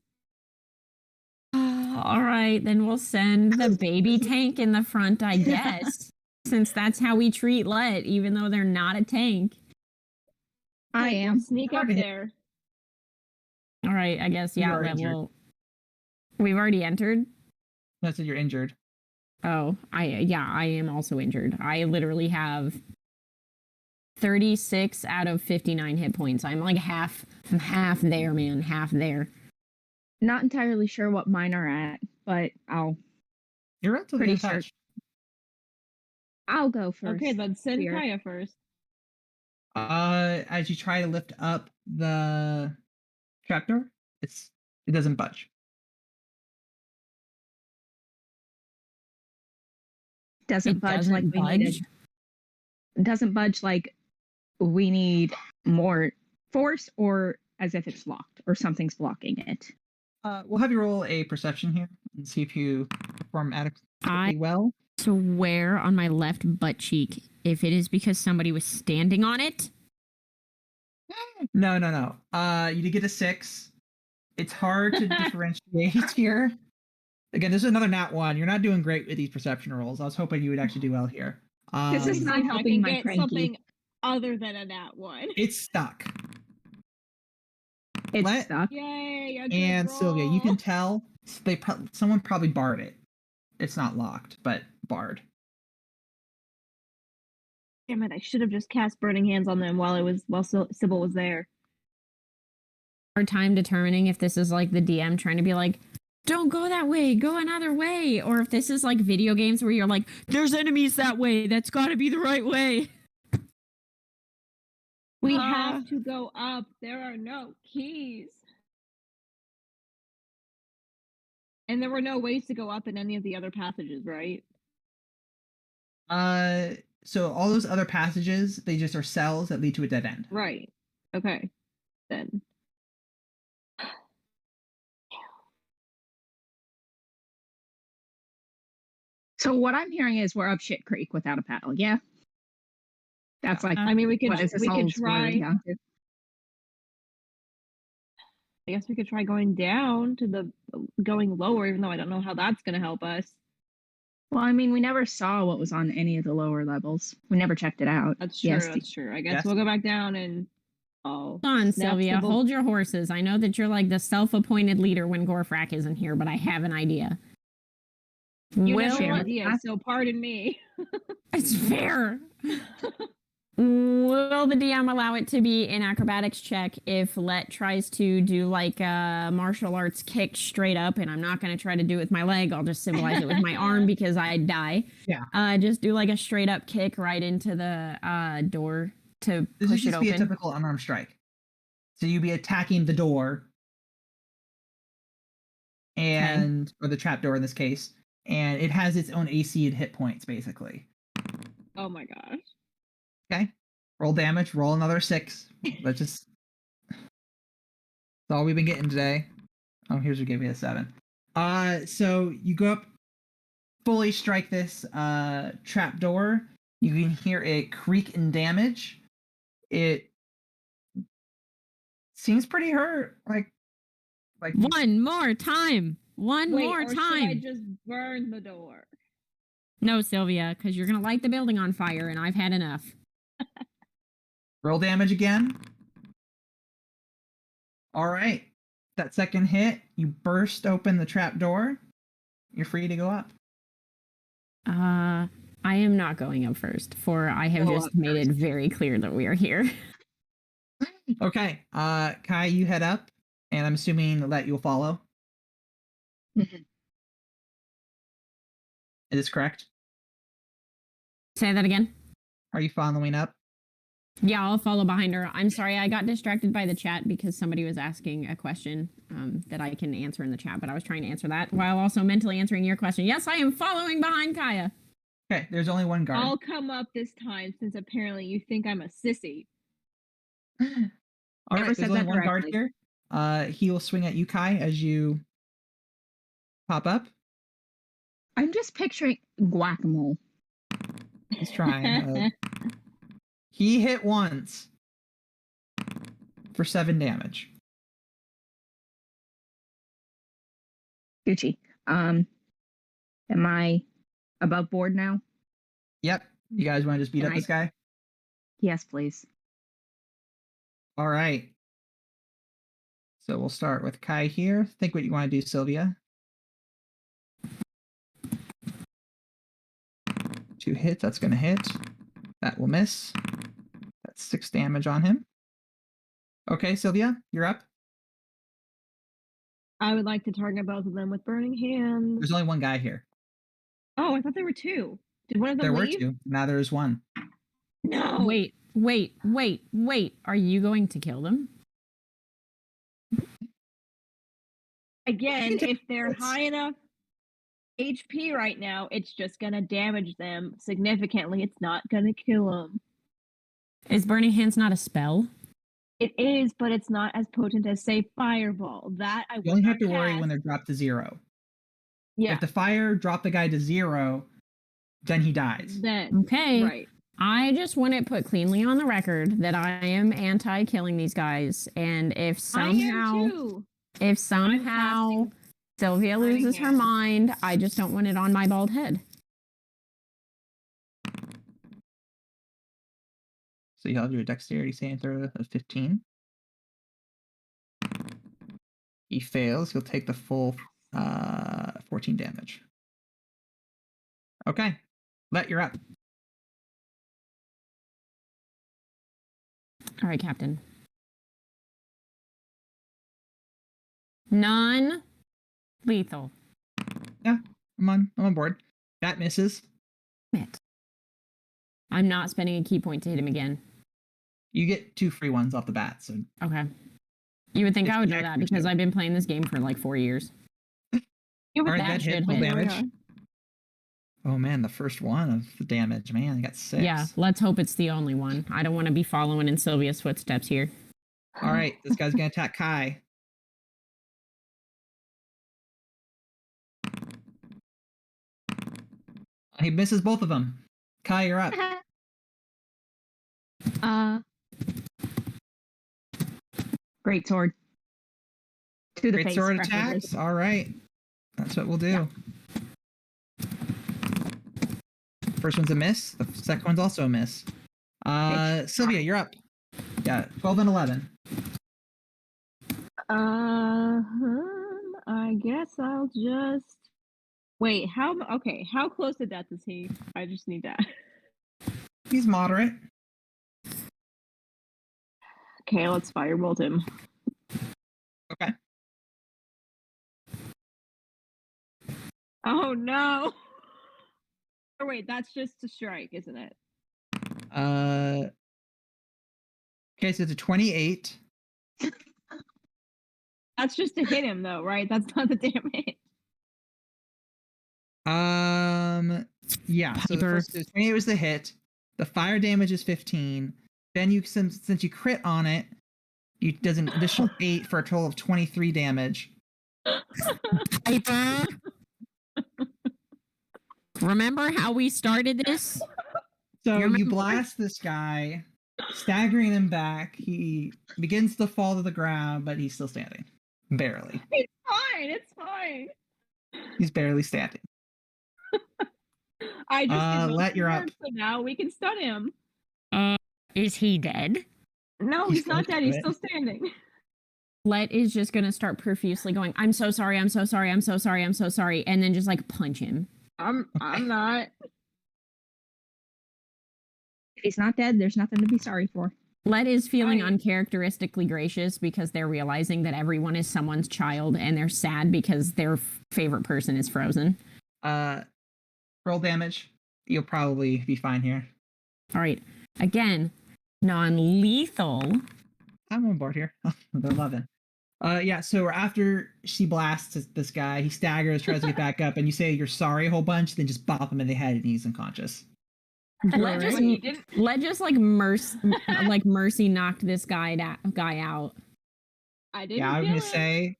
All right, then we'll send the baby tank in the front, I guess, since that's how we treat Let, even though they're not a tank. I Like, we'll am. sneak up there. All right, I guess, You yeah, are Let injured. will. We've already entered. That's that you're injured. Oh, I am also injured. I literally have 36 out of 59 hit points. I'm like half there, man, half there. Not entirely sure what mine are at, but You're relatively Pretty sure. untouched. I'll go first. Okay, then send here. Kaya first. As you try to lift up the trapdoor, it doesn't budge. Doesn't It budge doesn't like we need budge? it. Doesn't budge like we need more force, or as if it's locked or something's blocking it. We'll have you roll a perception here and see if you perform adequately well. Swear on my left butt cheek if it is because somebody was standing on it. No. You did get a 6. It's hard to differentiate here. Again, this is another nat 1. You're not doing great with these perception rolls. I was hoping you would actually do well here. This is See not if I helping can my get cranky. something other than a nat 1. It's stuck. It's Let- stuck. Yay! A good And Sylvia, you can roll. tell someone probably barred it. It's not locked, but barred. Damn it! I should have just cast Burning Hands on them while Sybil was there. Hard time determining if this is like the DM trying to be like, don't go that way, go another way, or if this is like video games where you're like, there's enemies that way, that's got to be the right way. We have to go up. There are no keys. And there were no ways to go up in any of the other passages, right? So all those other passages, they just are cells that lead to a dead end. Right. Okay. Then. So what I'm hearing is we're up shit creek without a paddle. Yeah. That's like I mean, we could what is this all try. boiling down to? I guess we could try going down to going lower, even though I don't know how that's going to help us. Well, I mean, we never saw what was on any of the lower levels. We never checked it out. That's true. Yes, That's true. I guess yes. we'll go back down and Hold on, snap Sylvia, Sybil. hold your horses. I know that you're like the self-appointed leader when Gorfrak isn't here, but I have an idea. You Will have an Share. idea, so pardon me. it's fair. Will the DM allow it to be an acrobatics check if Let tries to do like a martial arts kick straight up? And I'm not going to try to do it with my leg. I'll just symbolize it with my arm because I'd die. Yeah. Just do like a straight up kick right into the door to This would push it just be a open. typical unarmed strike. So you'd be attacking the door, and or the trapdoor in this case, and it has its own AC and hit points basically. Oh my gosh. Okay, roll damage. Roll another 6. Let's just. That's all we've been getting today. Oh, here's what give me a 7. So you go up, fully strike this trapdoor. You can hear it creak and damage. It seems pretty hurt. Like One more time. One Wait, more or should time. I just burn the door? No, Sylvia, because you're going to light the building on fire, and I've had enough. roll damage again. All right. That second hit, you burst open the trapdoor. You're free to go up. I am not going up first, for I have Go just up made it very clear that we are here. Okay. Kai, you head up, and I'm assuming that you'll follow. Mhm. Is this correct? Say that again. Are you following up? Yeah, I'll follow behind her. I'm sorry, I got distracted by the chat because somebody was asking a question that I can answer in the chat, but I was trying to answer that while also mentally answering your question. Yes, I am following behind Kaya. Okay, there's only one guard. I'll come up this time since apparently you think I'm a sissy. All Never right, said there's only that one guard directly. here. He will swing at you, Kai, as you pop up. I'm just picturing guacamole. He's trying. He hit once for 7 damage. Gucci. Am I above board now? Yep. You guys want to just beat Can up I- this guy? Yes, please. All right. So we'll start with Kai here. Think what you want to do, Sylvia. 2 hits. That's going to hit. That will miss. That's 6 damage on him. Okay, Sylvia, you're up. I would like to target both of them with burning hands. There's only one guy here. Oh, I thought there were 2. Did one of them There were leave? 2. Now there's 1. No. Wait. Are you going to kill them? Again, if they're That's- high enough HP right now, it's just gonna damage them significantly. It's not gonna kill them. Is Burning Hands not a spell? It is, but it's not as potent as, say, Fireball. That I You will only not have to worry cast. when they're dropped to 0. Yeah. If the fire dropped the guy to 0, then he dies. Then Okay. right. I just want it put cleanly on the record that I am anti-killing these guys, and if I am somehow, too. if somehow casting Sylvia Burning loses her Hands. mind, I just don't want it on my bald head. So you'll do a dexterity saving throw of 15. He fails. He'll take the full 14 damage. Okay. You're up. All right, Captain. Non-lethal. I'm on board. That misses. It. I'm not spending a key point to hit him again. You get 2 free ones off the bat. So Okay. You would think It's I would know an that accurate because too. I've been playing this game for like 4 years. You all would right, that that hit. should Full hit. damage. Oh man, the first one of the damage. Man, I got 6. Yeah, let's hope it's the only one. I don't want to be following in Sylvia's footsteps here. All right, this guy's gonna attack Kai. He misses both of them. Kai, you're up. Great sword. To the Great face. sword preferably. attacks. All right, that's what we'll do. First one's a miss. The second one's also a miss. Sylvia, you're up. Yeah, 12 and 11. I guess I'll just wait. Okay, how close to death is he? I just need that. He's moderate. Okay, let's firebolt him. Okay. Oh no! Oh wait, that's just to strike, isn't it? Okay, so it's a 28. That's just to hit him, though, right? That's not the damage. Yeah. So the Piper. first 28 was the hit. The fire damage is 15. Then you since you crit on it, you does an additional 8 for a total of 23 damage. Piper. Remember how we started this? So You you remember? blast this guy, staggering him back. He begins to fall to the ground, but he's still standing. Barely. It's fine. It's fine. He's barely standing. I just did most Let of the you're work, up. so now we can stun him. Is he dead? No, He's he's not close dead. to He's it. still standing. Let is just gonna start profusely going, I'm so sorry, I'm so sorry, I'm so sorry, I'm so sorry, and then just like punch him. I'm not. If he's not dead, there's nothing to be sorry for. Let is feeling Right. uncharacteristically gracious because they're realizing that everyone is someone's child and they're sad because their favorite person is frozen. Roll damage. You'll probably be fine here. All right. Again, non-lethal. I'm on board here. They're 11. Yeah, so after she blasts this guy, he staggers, tries to get back up, and you say you're sorry a whole bunch, then just bop him in the head and he's unconscious. Let just like mercy knocked this guy out. I didn't. Yeah, I was gonna say,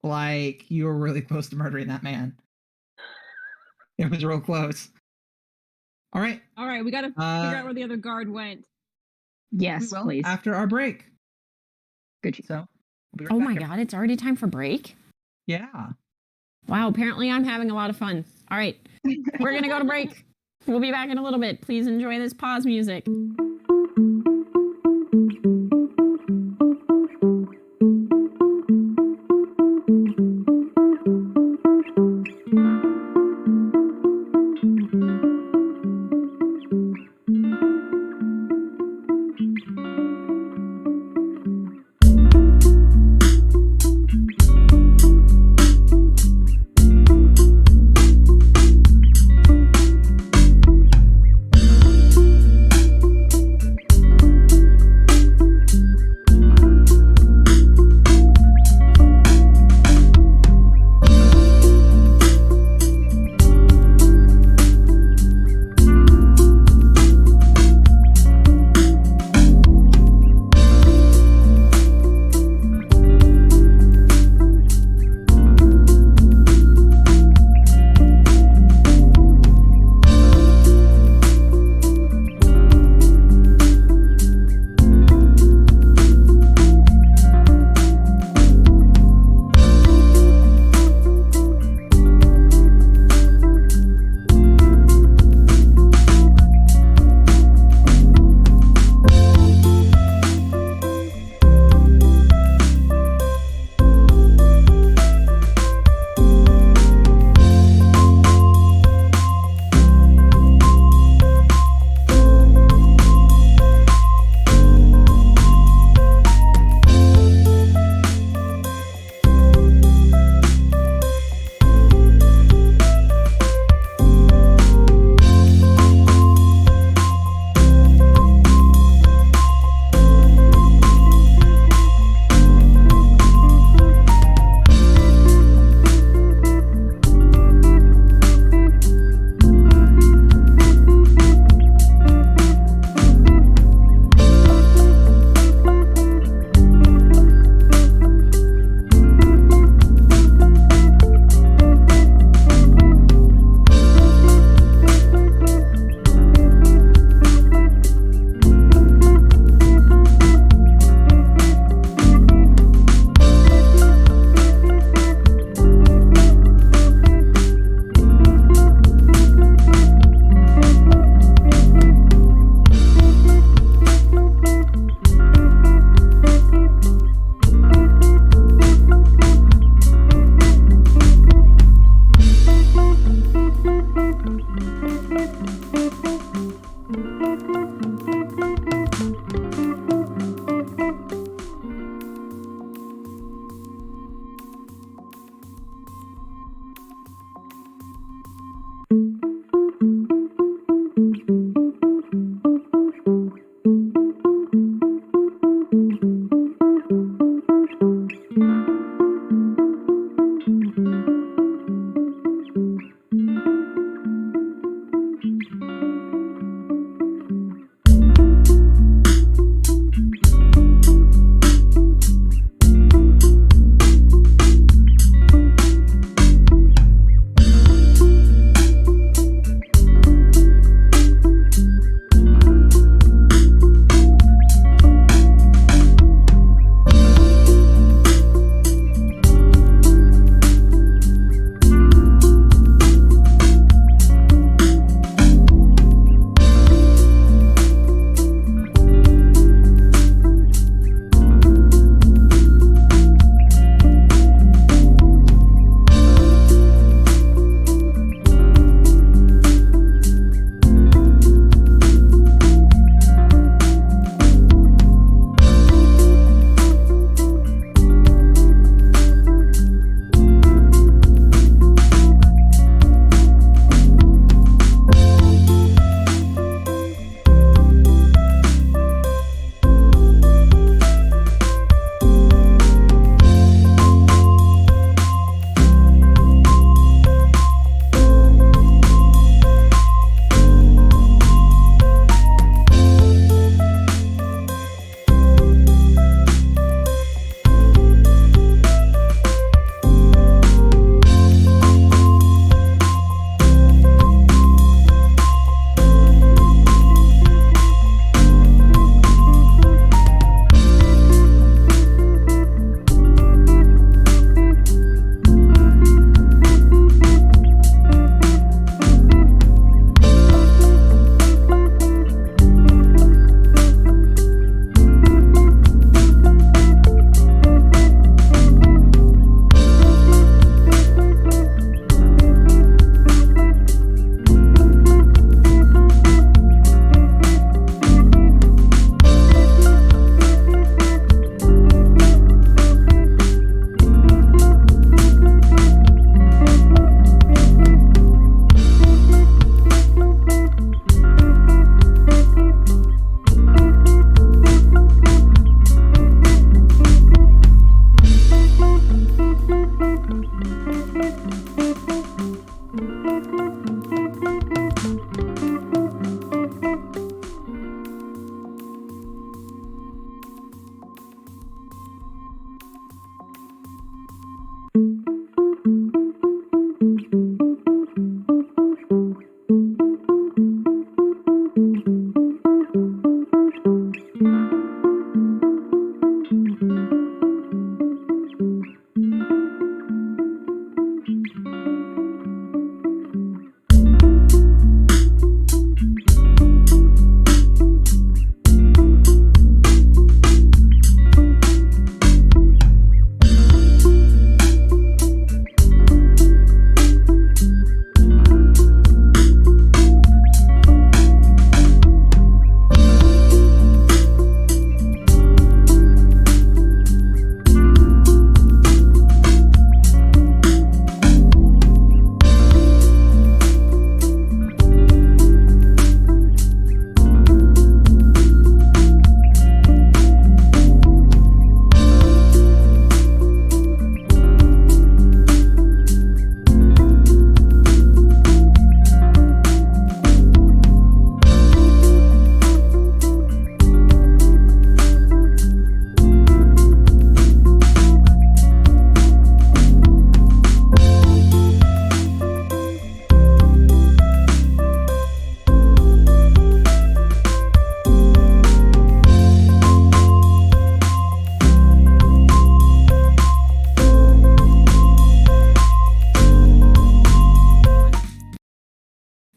like, you were really close to murdering that man. It was real close. All right. We gotta figure out where the other guard went. Yes, we will please. after our break. Good. So, we'll be right Oh back my here. god, it's already time for break? Yeah. Wow, apparently I'm having a lot of fun. All right, we're gonna go to break. We'll be back in a little bit. Please enjoy this pause music.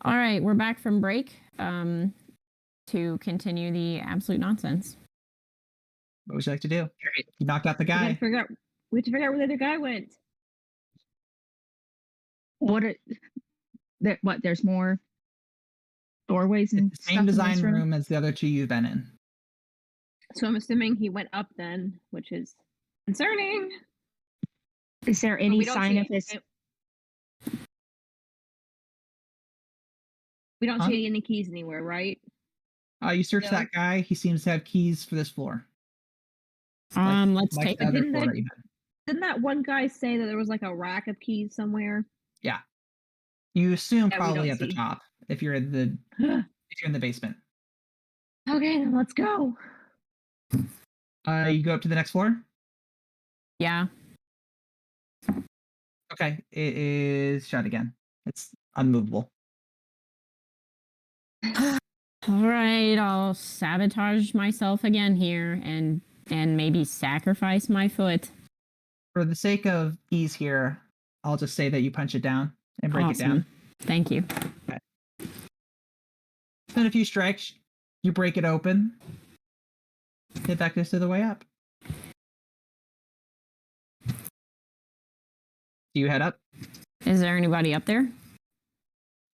All right, we're back from break to continue the absolute nonsense. What would you like to do? You knocked out the We have guy. to figure out where the other guy went. There's more doorways and It's the stuff same in design this room as the other two you've been in. So I'm assuming he went up then, which is concerning. Is there But any we don't sign see of this? We don't Huh? see any keys anywhere, right? You search No. that guy. He seems to have keys for this floor. Let's Like take the other Didn't floor they- that you had. Didn't that one guy say that there was like a rack of keys somewhere? Yeah. You assume Yeah, we probably don't at the see. top if you're in the basement. Okay, then let's go. You go up to the next floor. Yeah. Okay, it is shut again. It's unmovable. All right, I'll sabotage myself again here and maybe sacrifice my foot. For the sake of ease here, I'll just say that you punch it down and break it down. Awesome. Thank you. Then a few strikes, you break it open. Hit that goes to the way up. Do you head up? Is there anybody up there?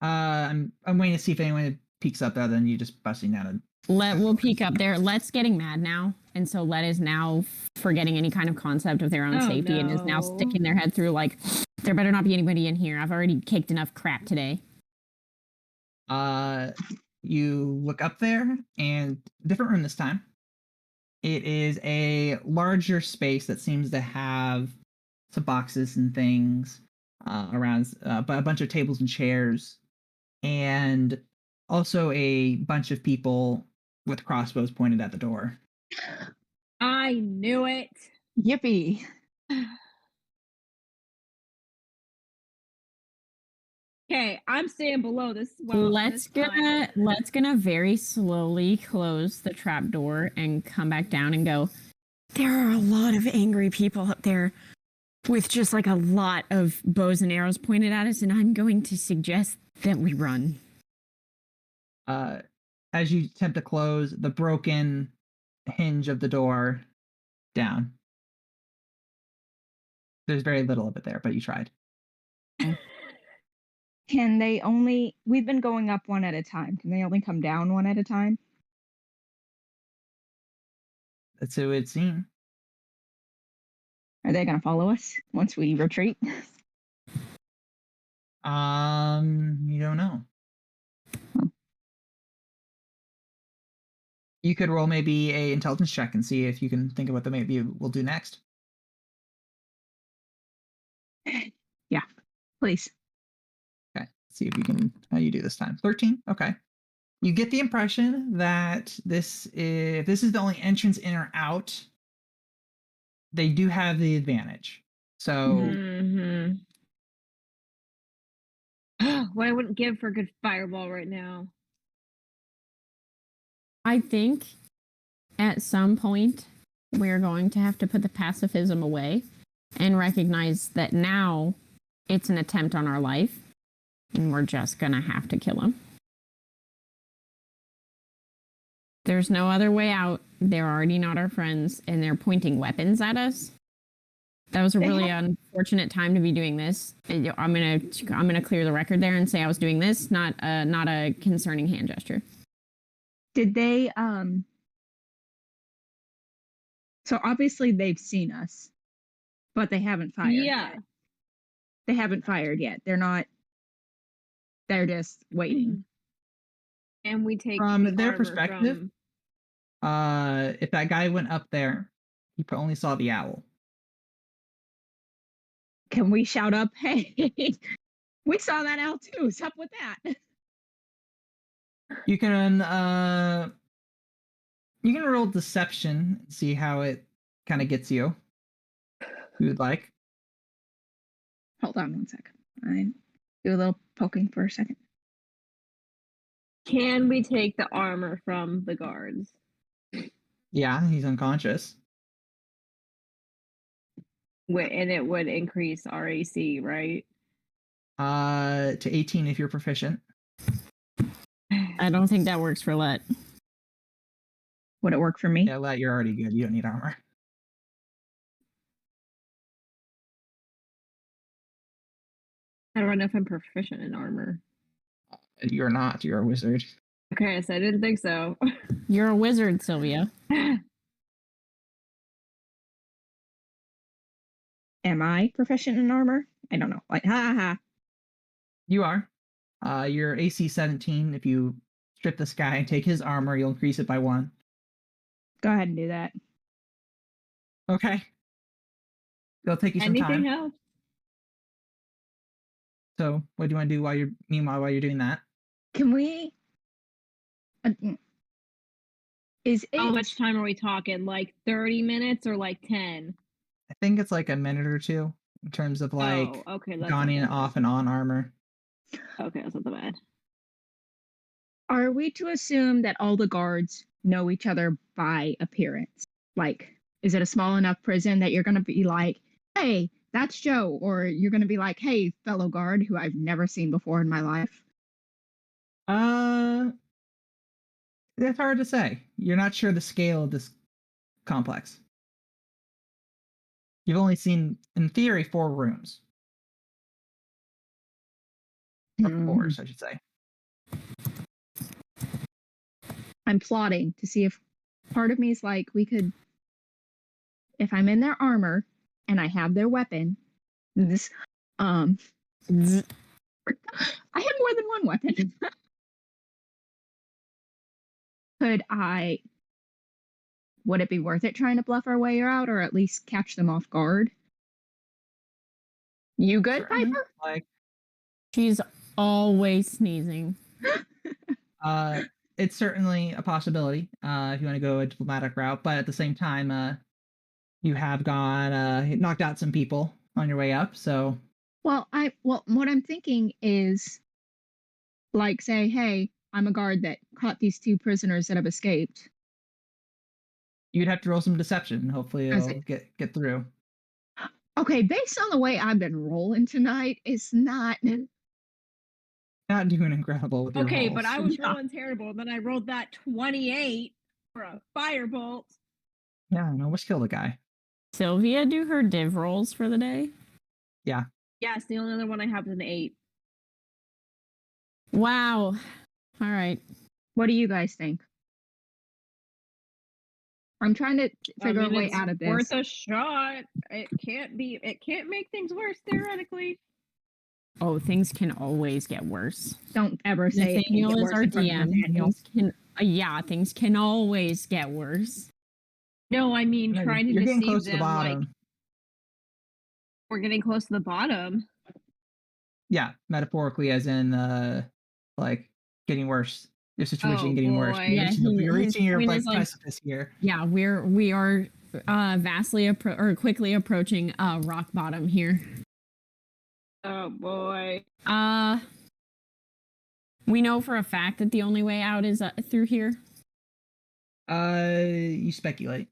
I'm waiting to see if anyone peeks up other than you just busting down. We'll peek up there. Let's getting mad now, and so Let is now forgetting any kind of concept of their own Oh, safety and is now no. sticking their head through like, there better not be anybody in here. I've already kicked enough crap today. You look up there, and different room this time. It is a larger space that seems to have some boxes and things around, but a bunch of tables and chairs, and also a bunch of people with crossbows pointed at the door. I knew it. Yippee! Okay, I'm staying below this. Let's gonna very slowly close the trap door and come back down and go. There are a lot of angry people up there with just like a lot of bows and arrows pointed at us, and I'm going to suggest that we run. As you attempt to close the broken hinge of the door down. There's very little of it there, but you tried. Can they only? We've been going up one at a time. Can they only come down one at a time? That's who it seemed. Are they going to follow us once we retreat? You don't know. You could roll maybe a intelligence check and see if you can think of what they maybe will do next. Yeah, please. Okay. see if you can how you do this time. 13. Okay. You get the impression that if this is the only entrance in or out, they do have the advantage. So Mm-hmm. What I wouldn't give for a good fireball right now. I think at some point we're going to have to put the pacifism away and recognize that now it's an attempt on our life and we're just gonna have to kill him. There's no other way out. They're already not our friends and they're pointing weapons at us. That was a really unfortunate time to be doing this. I'm gonna clear the record there and say I was doing this, not a concerning hand gesture. Did they so obviously they've seen us, but they haven't fired yet. They haven't fired yet. They're just waiting. And we take from their perspective, if that guy went up there, he only saw the owl. Can we shout up, hey, we saw that owl too. What's up with that? You can roll deception and see how it kind of gets you. If you would like. Hold on 1 second. I do a little poking for a second. Can we take the armor from the guards? Yeah, he's unconscious. And it would increase our AC, right? To 18 if you're proficient. I don't think that works for Let. Would it work for me? Yeah, Let, you're already good. You don't need armor. I don't know if I'm proficient in armor. You're not. You're a wizard. Okay, so I didn't think so. You're a wizard, Sylvia. Am I proficient in armor? I don't know. Like, ha. You are. Your AC 17. If you strip this guy and take his armor, you'll increase it by 1. Go ahead and do that. Okay. It'll take you some time. Anything else? So, what do you want to do while you're doing that? Can we? Is it? How much time are we talking? Like 30 minutes or like 10? I think it's like a minute or two in terms of like on and off and on armor. Okay, that's not that bad. Are we to assume that all the guards know each other by appearance? Like, is it a small enough prison that you're going to be like, hey, that's Joe? Or you're going to be like, hey, fellow guard who I've never seen before in my life? That's hard to say. You're not sure the scale of this complex. You've only seen, in theory, 4 rooms. Or floors, I should say. I'm plotting to see if part of me is like, we could, if I'm in their armor and I have their weapon, this, I have more than one weapon. Would it be worth it trying to bluff our way out or at least catch them off guard? You good, Piper? Like, she's always sneezing. It's certainly a possibility if you want to go a diplomatic route, but at the same time, you have knocked out some people on your way up, so. Well, what I'm thinking is, like, say, hey, I'm a guard that caught these 2 prisoners that have escaped. You'd have to roll some deception. Hopefully it'll get through. Okay, based on the way I've been rolling tonight, it's not doing incredible with your rolls. But I was rolling terrible. Then I rolled that 28 for a firebolt. Yeah, no, we'll kill the guy. Sylvia do her div rolls for the day? Yeah. Yes, the only other one I have is an 8. Wow. All right. What do you guys think? I'm trying to figure a way out of this. Worth a shot. It can't make things worse, theoretically. Oh, things can always get worse. Don't ever say Nathaniel is our DM. Things can always get worse. No, I mean trying to You're deceive getting close them. to the bottom. We're getting close to the bottom. Yeah, metaphorically, as in like getting worse. Your situation Oh, getting worse. boy. Yeah, You're his reaching your point like is, like, precipice here. yeah, we are quickly approaching rock bottom here. Oh boy. We know for a fact that the only way out is through here. You speculate.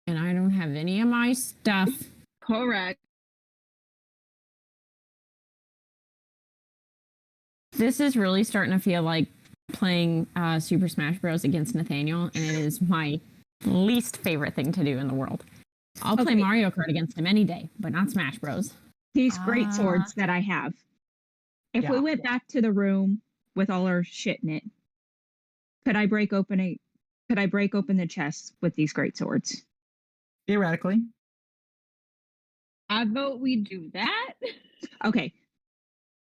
And I don't have any of my stuff. Correct. This is really starting to feel like playing Super Smash Bros. Against Nathaniel, and it is my least favorite thing to do in the world. I'll play Okay. Mario Kart against him any day, but not Smash Bros. These great swords that I have. If we Yeah. went back to the room with all our shit in it, could I break open the chest with these great swords? Theoretically. I vote we do that. Okay.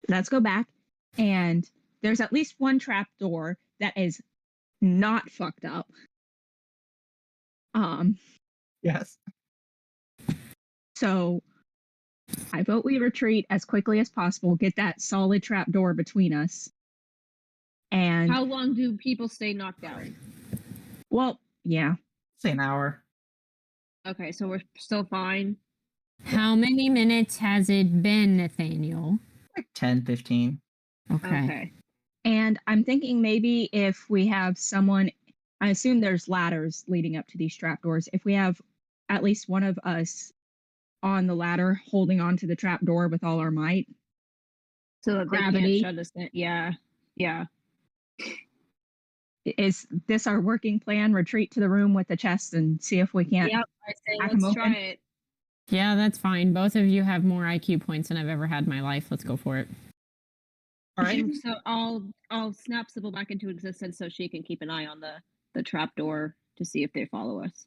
Let's go back. And there's at least one trap door that is not fucked up. Yes. So I vote we retreat as quickly as possible, get that solid trap door between us. And How long do people stay knocked out? well, yeah. Say an hour. Okay, so we're still fine. How many minutes has it been, Nathaniel? Like 10, 15. Okay. And I'm thinking maybe if we have someone, I assume there's ladders leading up to these trapdoors. If we have at least one of us on the ladder holding on to the trapdoor with all our might. So that Gravity. they can't shut us in. Yeah. Yeah. Is this our working plan? Retreat to the room with the chest and see if we can't. Yep. I say Hack 'em let's try open? it. Yeah, that's fine. Both of you have more IQ points than I've ever had in my life. Let's go for it. All right. And so I'll snap Sybil back into existence so she can keep an eye on the trap door to see if they follow us.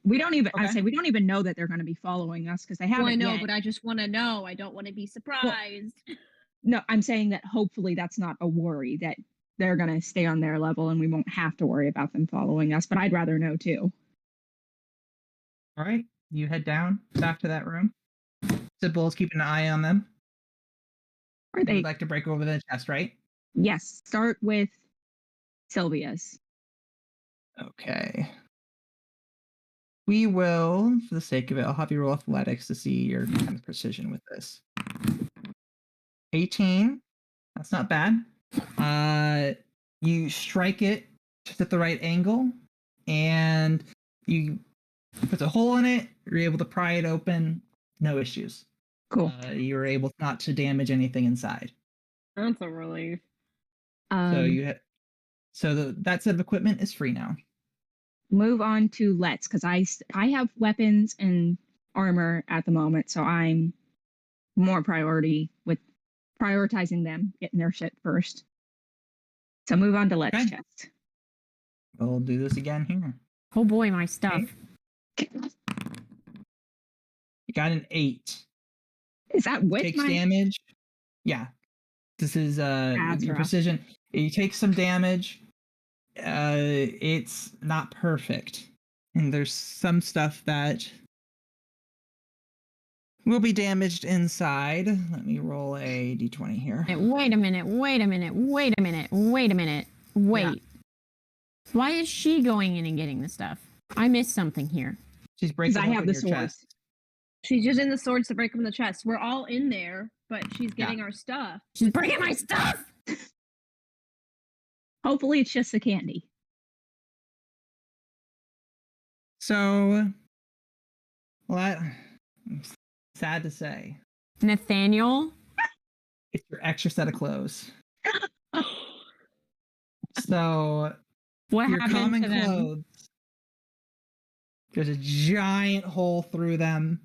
We don't even. I Okay. say we don't even know that they're going to be following us because they haven't Well, I know, yet. but I just want to know. I don't want to be surprised. No, I'm saying that hopefully that's not a worry that they're going to stay on their level and we won't have to worry about them following us. But I'd rather know too. All right. You head down back to that room. Sybil is keeping an eye on them. Are You'd they? like to break over the chest, right? Yes. Start with Sylvia's. Okay. We will, for the sake of it, I'll have you roll athletics to see your kind of precision with this. 18. That's not bad. You strike it just at the right angle, and you put a hole in it. You're able to pry it open. No issues. Cool. You were able not to damage anything inside. That's a relief. That set of equipment is free now. Move on to Let's because I have weapons and armor at the moment, so I'm more priority with prioritizing them getting their shit first. So move on to Let's Okay. chest. We'll do this again here. Oh boy, my stuff. Okay. You got an 8. Is that with Takes my damage. Yeah. This is That's your rough. precision. You take some damage. It's not perfect. And there's some stuff that will be damaged inside. Let me roll a d20 here. Wait a minute. Wait. Why is she going in and getting the stuff? I missed something here. She's breaking I have open the your swords. chest. She's using the swords to break open the chest. We're all in there, but she's getting our stuff. She's bringing my stuff. Hopefully it's just the candy. So, well, sad to say, Nathaniel. it's your extra set of clothes. So, What your happened common to them? clothes, there's a giant hole through them.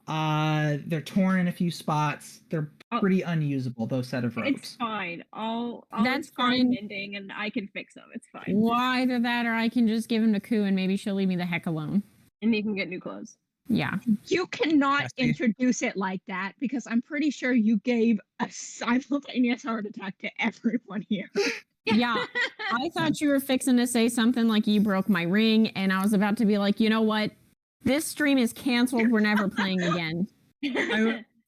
They're torn in a few spots. They're pretty unusable, those set of robes. It's fine. I'll That's try fine. mending and I can fix them. It's fine. Why either that, or I can just give him to Koo and maybe she'll leave me the heck alone. And you can get new clothes. Yeah. You cannot Yes, introduce it like that because I'm pretty sure you gave a simultaneous heart attack to everyone here. Yeah. I thought you were fixing to say something like you broke my ring, and I was about to be like, you know what? This stream is canceled. We're never playing again.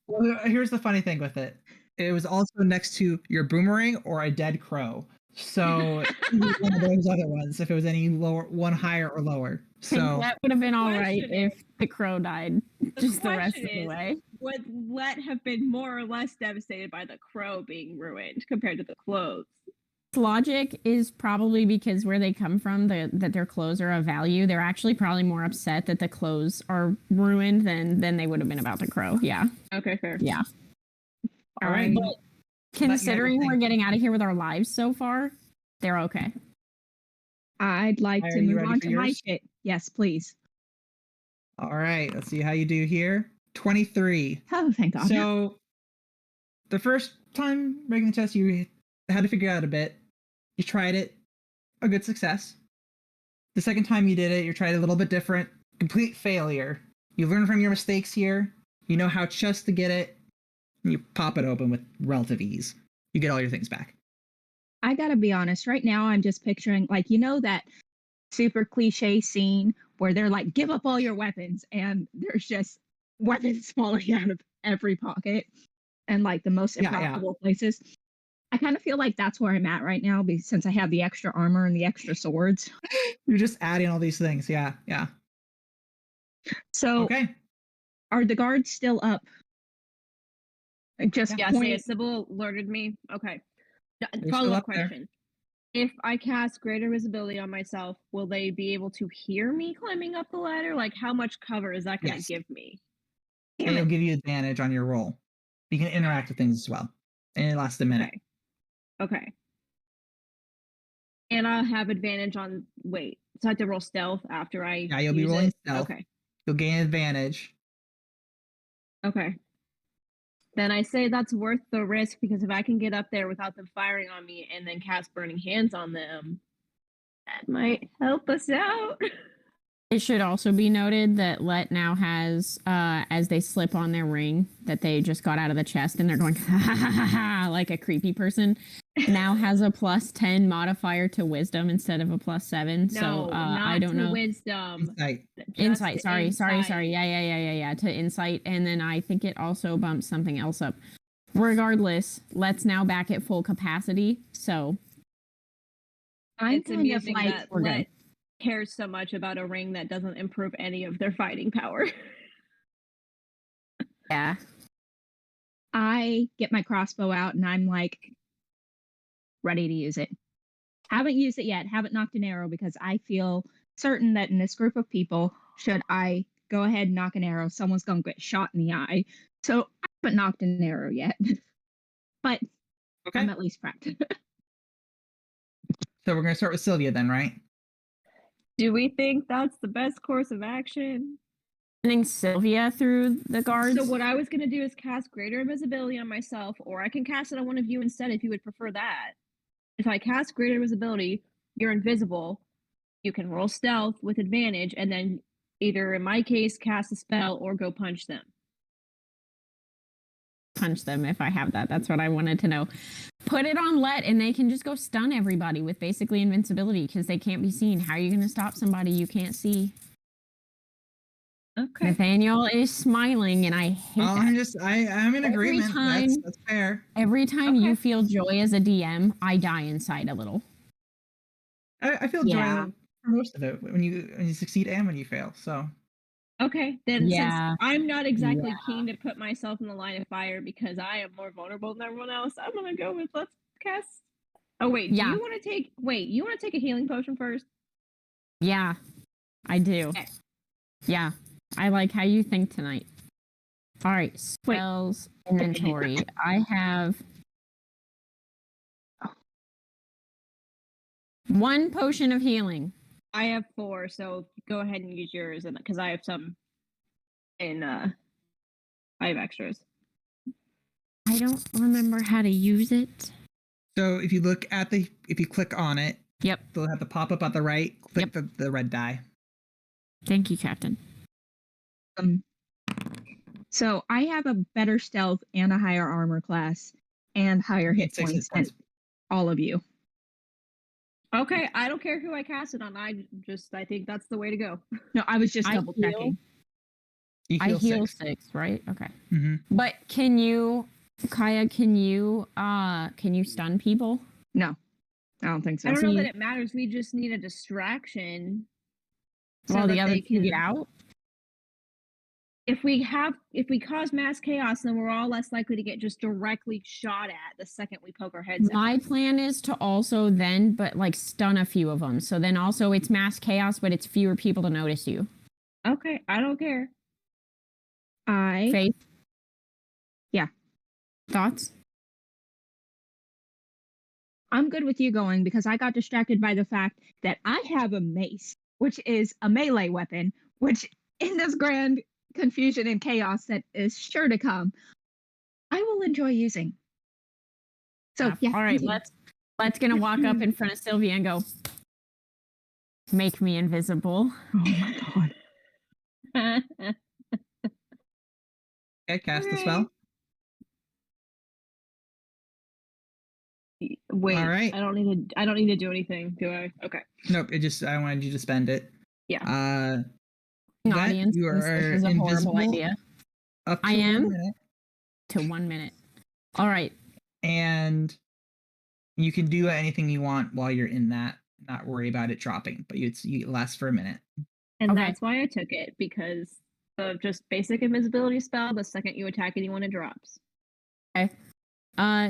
Well, here's the funny thing with it. It was also next to your boomerang or a dead crow. So one of those other ones, if it was any lower, one higher or lower. So that would have been all right Question if the crow died just the rest of question the is, way. would Let have been more or less devastated by the crow being ruined compared to the clothes? Logic is probably because where they come from, that their clothes are of value. They're actually probably more upset that the clothes are ruined than they would have been about the crow. Yeah. Okay, fair. Yeah. all right. But considering we're getting out of here with our lives so far, they're okay. I'd like Are to you move ready on for to my yours? shit. Yes, please. All right. Let's see how you do here. 23. Oh, thank God. So the first time breaking the test, you had to figure out a bit. You tried it, a good success. The second time you did it, you tried a little bit different, complete failure. You learn from your mistakes here. You know how just to get it, and you pop it open with relative ease. You get all your things back. I gotta be honest, right now I'm just picturing, like, you know, that super cliche scene where they're like, give up all your weapons, and there's just weapons falling out of every pocket and like the most Yeah, improbable places. I kind of feel like that's where I'm at right now, since I have the extra armor and the extra swords. You're just adding all these things. Yeah. So Okay. are the guards still up? Just Yeah, point. Sybil alerted me. Okay. They're Follow still up up there. question. If I cast greater visibility on myself, will they be able to hear me climbing up the ladder? Like, how much cover is that going to Yes. give me? And it'll give you advantage on your roll. You can interact with things as well. And it lasts a minute. Okay. And I'll have advantage on. Wait, so I have to roll stealth after I. Yeah, you'll be use rolling it? stealth. Okay. You'll gain advantage. Okay. Then I say that's worth the risk because if I can get up there without them firing on me and then cast burning hands on them, that might help us out. It should also be noted that Let now has, as they slip on their ring that they just got out of the chest and they're going, ha ha ha ha, ha like a creepy person, now has a +10 modifier to wisdom instead of a +7. No, So not I don't to know. wisdom. Insight. Insight. Sorry. Insight. Yeah. To insight. And then I think it also bumps something else up. Regardless, Let's now back at full capacity. So I'm It's kind of amusing like, that we're good. Let cares so much about a ring that doesn't improve any of their fighting power. yeah. I get my crossbow out and I'm like ready to use it. Haven't used it yet, haven't knocked an arrow because I feel certain that in this group of people, should I go ahead and knock an arrow, someone's going to get shot in the eye. So I haven't knocked an arrow yet, but Okay. I'm at least prepped. So we're going to start with Sylvia then, right? Do we think that's the best course of action? Sending Sylvia through the guards. So what I was going to do is cast greater invisibility on myself, or I can cast it on one of you instead if you would prefer that. If I cast greater invisibility, you're invisible. You can roll stealth with advantage, and then either in my case cast a spell or go punch them. Punch them if I have that. That's what I wanted to know. Put it on Let and they can just go stun everybody with basically invincibility because they can't be seen. How are you going to stop somebody you can't see? Okay. Nathaniel is smiling and I hate that. I'm in Every agreement. time- That's fair. Every time Okay. you feel joy as a DM, I die inside a little. I feel Yeah. joy for most of it when you succeed and when you fail. So Okay, then Yeah. since I'm not exactly keen to put myself in the line of fire because I am more vulnerable than everyone else, I'm gonna go with let's cast. Oh wait, Yeah. do you want to take? Wait, you want to take a healing potion first? Yeah, I do. Okay. Yeah, I like how you think tonight. All right, spells inventory. I have 1 potion of healing. I have 4, so go ahead and use yours, and because I have some in I have extras. I don't remember how to use it. So if you click on it, Yep. they'll have the pop up on the right. Click the red die. Thank you, Captain. So I have a better stealth and a higher armor class and higher hit Six hit points than points. all of you. Okay, I don't care who I cast it on. I think that's the way to go. No, I was just I double heal. checking. You I heal six. 6, right? Okay. Mm-hmm. But can you, Kaya? Can you stun people? No, I don't think so. I don't know that See- it matters. We just need a distraction. While the that other they two get can- out. If we cause mass chaos, then we're all less likely to get just directly shot at the second we poke our heads out. My plan is to also then, but like stun a few of them. So then also it's mass chaos, but it's fewer people to notice you. Okay, I don't care. Faith? Yeah. Thoughts? I'm good with you going because I got distracted by the fact that I have a mace, which is a melee weapon, which in this grand confusion and chaos that is sure to come, I will enjoy using. So yeah. All right, continue. let's gonna walk up in front of Sylvia and go, make me invisible. Oh my god. Okay, cast the spell. Wait, All right. I don't need to do anything, do I? Okay. Nope. I wanted you to spend it. Yeah. That Audience, you this are is a horrible invisible idea. up to I am? 1 minute, To 1 minute. All right. and you can do anything you want while you're in that. Not worry about it dropping, but it lasts for a minute. And Okay. that's why I took it, because of just basic invisibility spell, the second you attack anyone, it drops. Okay.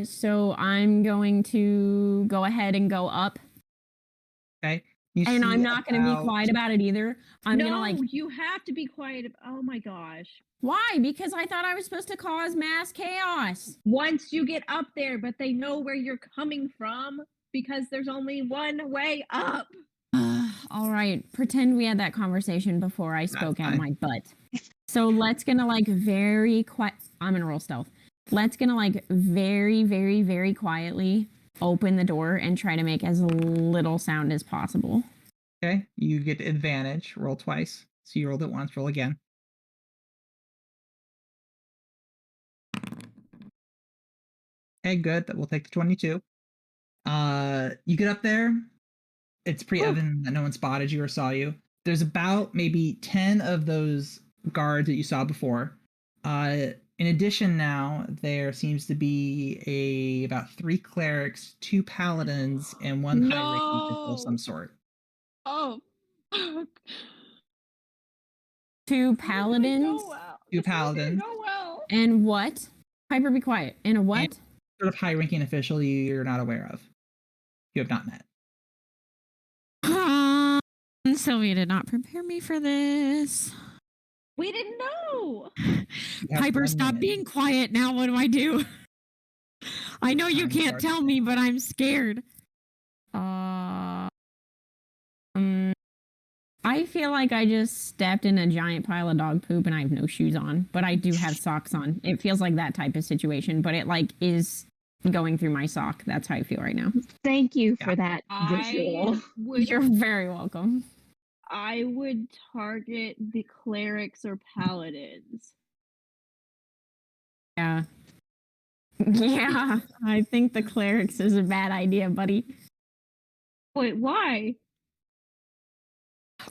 So I'm going to go ahead and go up. Okay. You And see I'm not going to be about- quiet about it either. I'm no, going to like, you have to be quiet. Oh my gosh. why? Because I thought I was supposed to cause mass chaos. Once you get up there, but they know where you're coming from because there's only one way up. All right. Pretend we had that conversation before I spoke out fine. my butt. So let's gonna like very quiet. I'm gonna roll stealth. Let's gonna like very, very, very quietly open the door and try to make as little sound as possible. Okay. You get advantage. Roll twice. So you rolled it once. Roll again. Okay, good. That will take the 22. You get up there. It's pretty evident that no one spotted you or saw you. There's about maybe 10 of those guards that you saw before. In addition, now there seems to be about 3 clerics, 2 paladins, and 1 high-ranking official of some sort. Oh. 2 paladins Two paladins. Go well. and what? Piper, be quiet. And a what? Sort of high-ranking official you're not aware of. You have not met. Sylvia did not prepare me for this. We didn't know. You have Piper, 1 stop minute. being quiet now. What do I do? I know you Time can't starts tell me, but I'm scared. I feel like I just stepped in a giant pile of dog poop and I have no shoes on, but I do have socks on. It feels like that type of situation, but it like is going through my sock. That's how I feel right now. Thank you for that I visual. would You're very welcome. I would target the clerics or paladins. Yeah. Yeah, I think the clerics is a bad idea, buddy. Wait, why?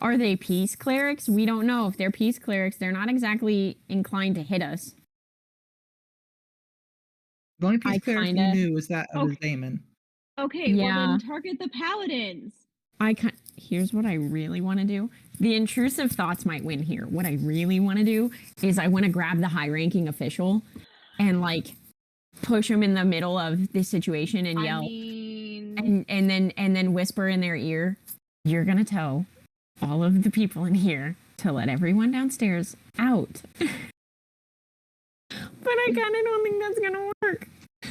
Are they peace clerics? We don't know. If they're peace clerics, they're not exactly inclined to hit us. The only piece I of cleric kinda- you knew was that of Okay. Damon. Okay, well Yeah. then target the paladins. Here's what I really want to do. The intrusive thoughts might win here. What I really want to do is I want to grab the high-ranking official and like push him in the middle of this situation and yell, I mean, and then whisper in their ear, "You're gonna tell all of the people in here to let everyone downstairs out." But I kind of don't think that's gonna work.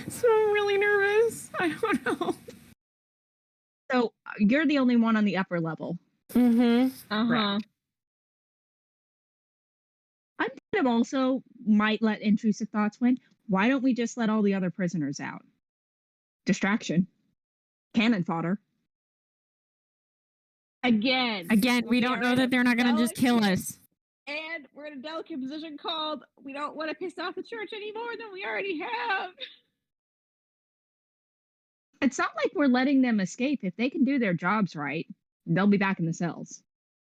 So I'm really nervous. I don't know. So you're the only one on the upper level. Mm-hmm. uh-huh. I'm kind of also might let intrusive thoughts win. Why don't we just let all the other prisoners out? Distraction. Cannon fodder. Again, We don't are know in that a they're not gonna just kill delicate- us. And we're in a delicate position called we don't want to piss off the church any more than we already have. It's not like we're letting them escape. If they can do their jobs right, they'll be back in the cells.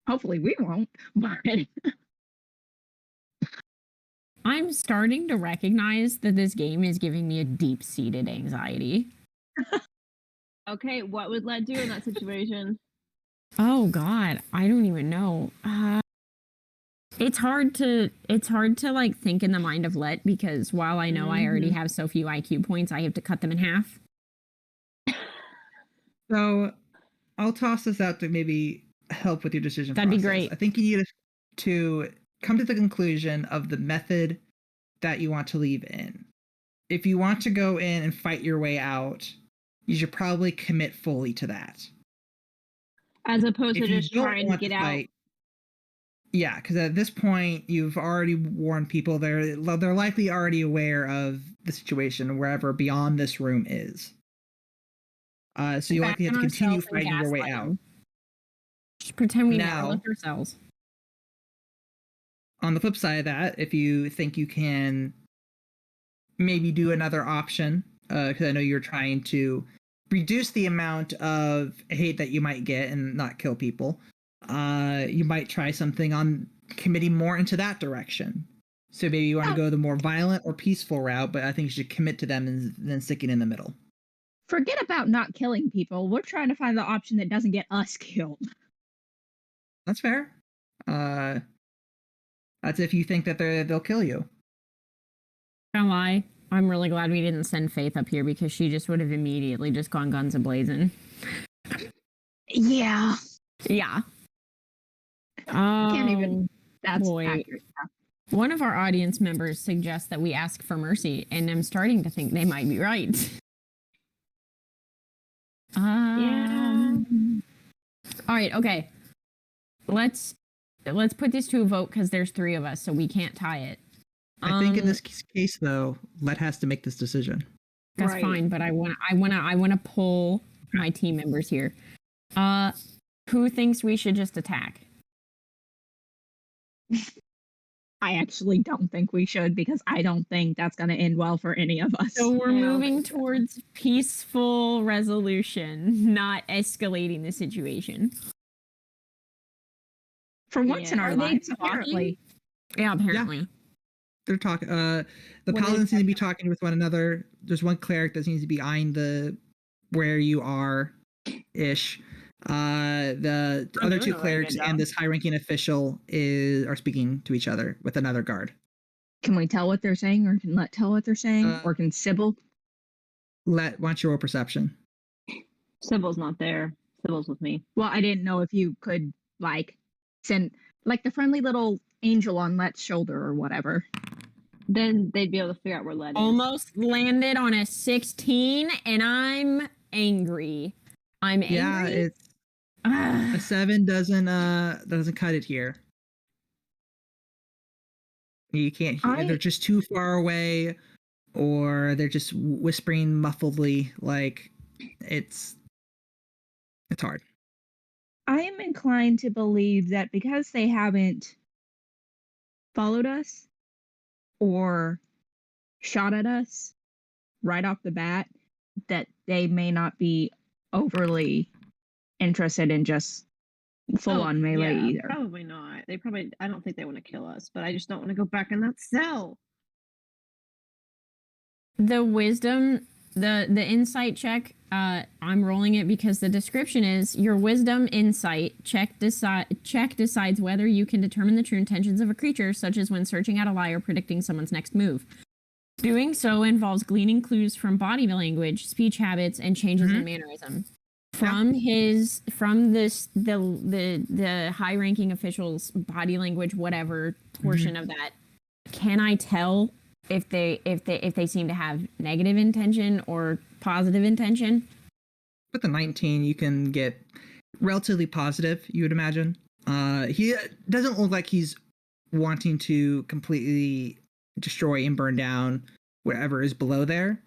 Hopefully we won't, but I'm starting to recognize that this game is giving me a deep-seated anxiety. Okay, what would Let do in that situation? Oh God, I don't even know. It's hard to like think in the mind of Let, because while I know I already have so few IQ points, I have to cut them in half. So I'll toss this out to maybe help with your decision That'd be process. great. I think you need to come to the conclusion of the method that you want to leave in. If you want to go in and fight your way out, you should probably commit fully to that. As opposed If to you just don't trying to want get out. fight, yeah, because at this point you've already warned people. They're likely already aware of the situation wherever beyond this room is. So you likely have to continue fighting your way out. Just pretend we Now- never left our cells. On the flip side of that, if you think you can maybe do another option, because I know you're trying to reduce the amount of hate that you might get and not kill people, you might try something on committing more into that direction. So maybe you want to go the more violent or peaceful route, but I think you should commit to them and then sticking in the middle. forget about not killing people. We're trying to find the option that doesn't get us killed. That's fair. That's if you think that they'll kill you. Don't lie. I'm really glad we didn't send Faith up here, because she just would have immediately just gone guns a-blazing. Yeah. Yeah. Can't even. That's boy. accurate. One of our audience members suggests that we ask for mercy, and I'm starting to think they might be right. Yeah. All right. Okay. Let's put this to a vote, because there's 3 of us, so we can't tie it. I think in this case, though, Let has to make this decision. That's Right. fine, but I want to pull my team members here. Who thinks we should just attack? I actually don't think we should, because I don't think that's going to end well for any of us. So we're I don't moving think so. towards peaceful resolution, not escalating the situation. For once in Yeah. our Are they lives, talking? apparently. Yeah, apparently. They're talking. The What paladins is seem to be talking with one another. There's one cleric that seems to be eyeing where you are, ish. The other 2 clerics and this high-ranking official are speaking to each other with another guard. Can we tell what they're saying, or can Let tell what they're saying, Uh, or can Sybil? Why don't you roll perception? Sybil's not there. Sybil's with me. Well, I didn't know if you could send the friendly little angel on Let's shoulder or whatever. Then they'd be able to figure out where Let is. Almost landed on a 16, and I'm angry. I'm angry. Yeah, it's Ah. a 7 doesn't cut it here. You can't hear. They're just too far away, or they're just whispering muffledly. Like it's hard. I am inclined to believe that because they haven't followed us or shot at us right off the bat, that they may not be overly interested in just full on melee yeah, either. Probably not. I don't think they want to kill us, but I just don't want to go back in that cell. The wisdom, the insight check, I'm rolling it because the description is your wisdom insight check decides whether you can determine the true intentions of a creature, such as when searching out a lie or predicting someone's next move. Doing so involves gleaning clues from body language, speech habits, and changes in mannerism. From the high-ranking official's body language, whatever portion of that, can I tell if they seem to have negative intention or positive intention? With the 19, you can get relatively positive, you would imagine. He doesn't look like he's wanting to completely destroy and burn down whatever is below there.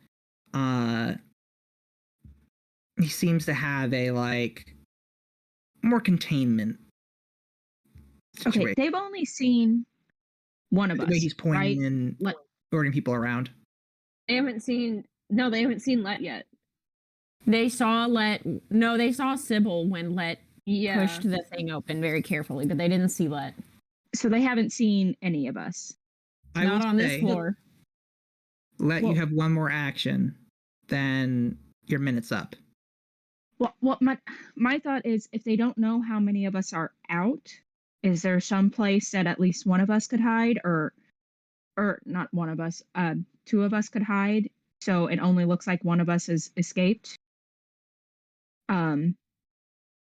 He seems to have a more containment situation. Okay, they've only seen one of The us. way he's pointing right? and ordering people around. They haven't seen Let yet. They saw they saw Sybil when Let pushed the thing open very carefully, but they didn't see Let. So they haven't seen any of us. Not on this floor. Let you have one more action, then your minute's up. What my thought is, if they don't know how many of us are out, is there some place that at least one of us could hide, or not one of us, two of us could hide, so it only looks like one of us has escaped. And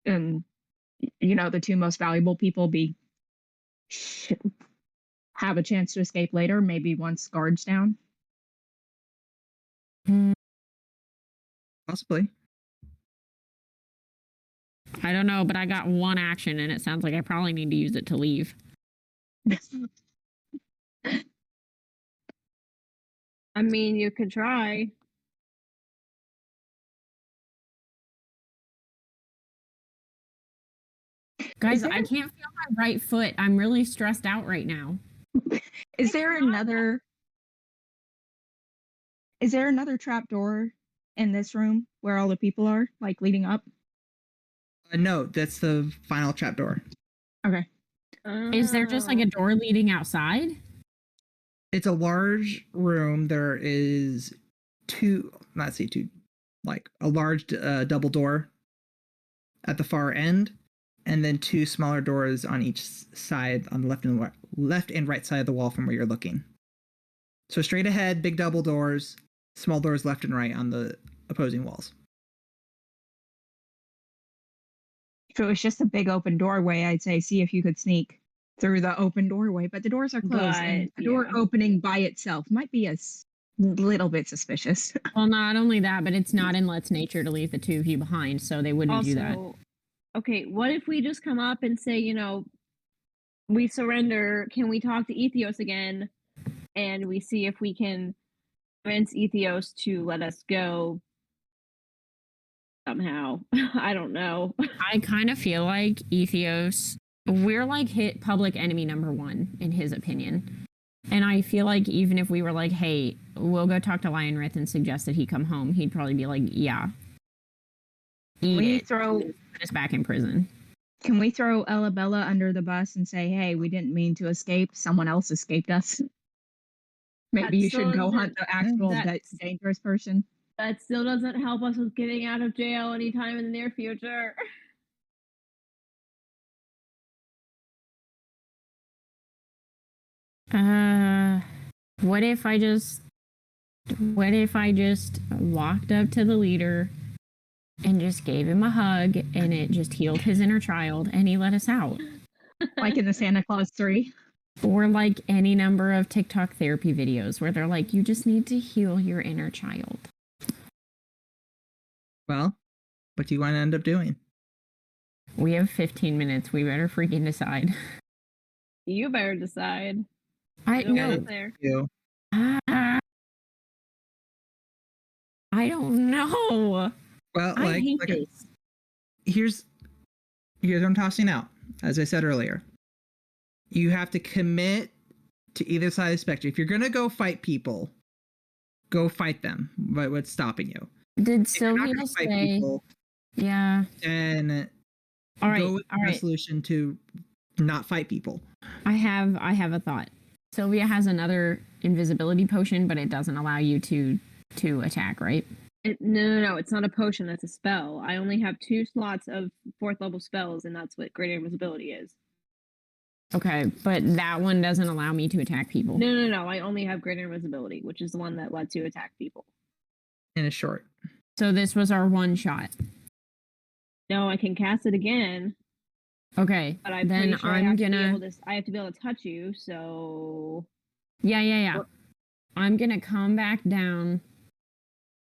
the two most valuable people have a chance to escape later, maybe once guard's down. Possibly. I don't know, but I got one action, and it sounds like I probably need to use it to leave. I mean, you could try. Guys, I can't feel my right foot. I'm really stressed out right now. Is there another trap door in this room where all the people are, like, leading up? No, that's the final trapdoor. Okay. Is there just like a door leading outside? It's a large room. There is like a large double door at the far end, and then two smaller doors on each side, on the left and right side of the wall from where you're looking. So straight ahead, big double doors, small doors left and right on the opposing walls. If it was just a big open doorway, I'd say see if you could sneak through the open doorway, but the doors are closed, and the door opening by itself might be a little bit suspicious. Well, not only that, but it's not in Let's nature to leave the two of you behind, so they wouldn't do that. Okay, what if we just come up and say, we surrender, can we talk to Ethios again? And we see if we can convince Ethios to let us go somehow. I don't know. I kind of feel like Ethios, we're like hit public enemy number one in his opinion. And I feel like even if we were like, hey, we'll go talk to Lionrith and suggest that he come home, he'd probably be like, yeah. Put us back in prison. Can we throw Ellabella under the bus and say, hey, we didn't mean to escape, someone else escaped us? Maybe you should go hunt the actual dangerous person. That still doesn't help us with getting out of jail anytime in the near future. What if I just walked up to the leader and just gave him a hug, and it just healed his inner child, and he let us out? Like in the Santa Claus 3? Or like any number of TikTok therapy videos where they're like, you just need to heal your inner child. Well, what do you want to end up doing? We have 15 minutes. We better freaking decide. You better decide. I don't know. Well, I hate this. Here's what I'm tossing out. As I said earlier, you have to commit to either side of the spectrum. If you're gonna go fight people, go fight them. But what's stopping you? Did Sylvia say? People, yeah. And go with the solution to not fight people. I have a thought. Sylvia has another invisibility potion, but it doesn't allow you to attack, right? No, it's not a potion, that's a spell. I only have 2 slots of 4th level spells, and that's what greater invisibility is. Okay, but that one doesn't allow me to attack people. No, I only have greater invisibility, which is the one that lets you attack people. And it's short. So this was our one shot. No, I can cast it again. Okay, but I'm then sure I have to be able to touch you, so... Yeah. I'm gonna come back down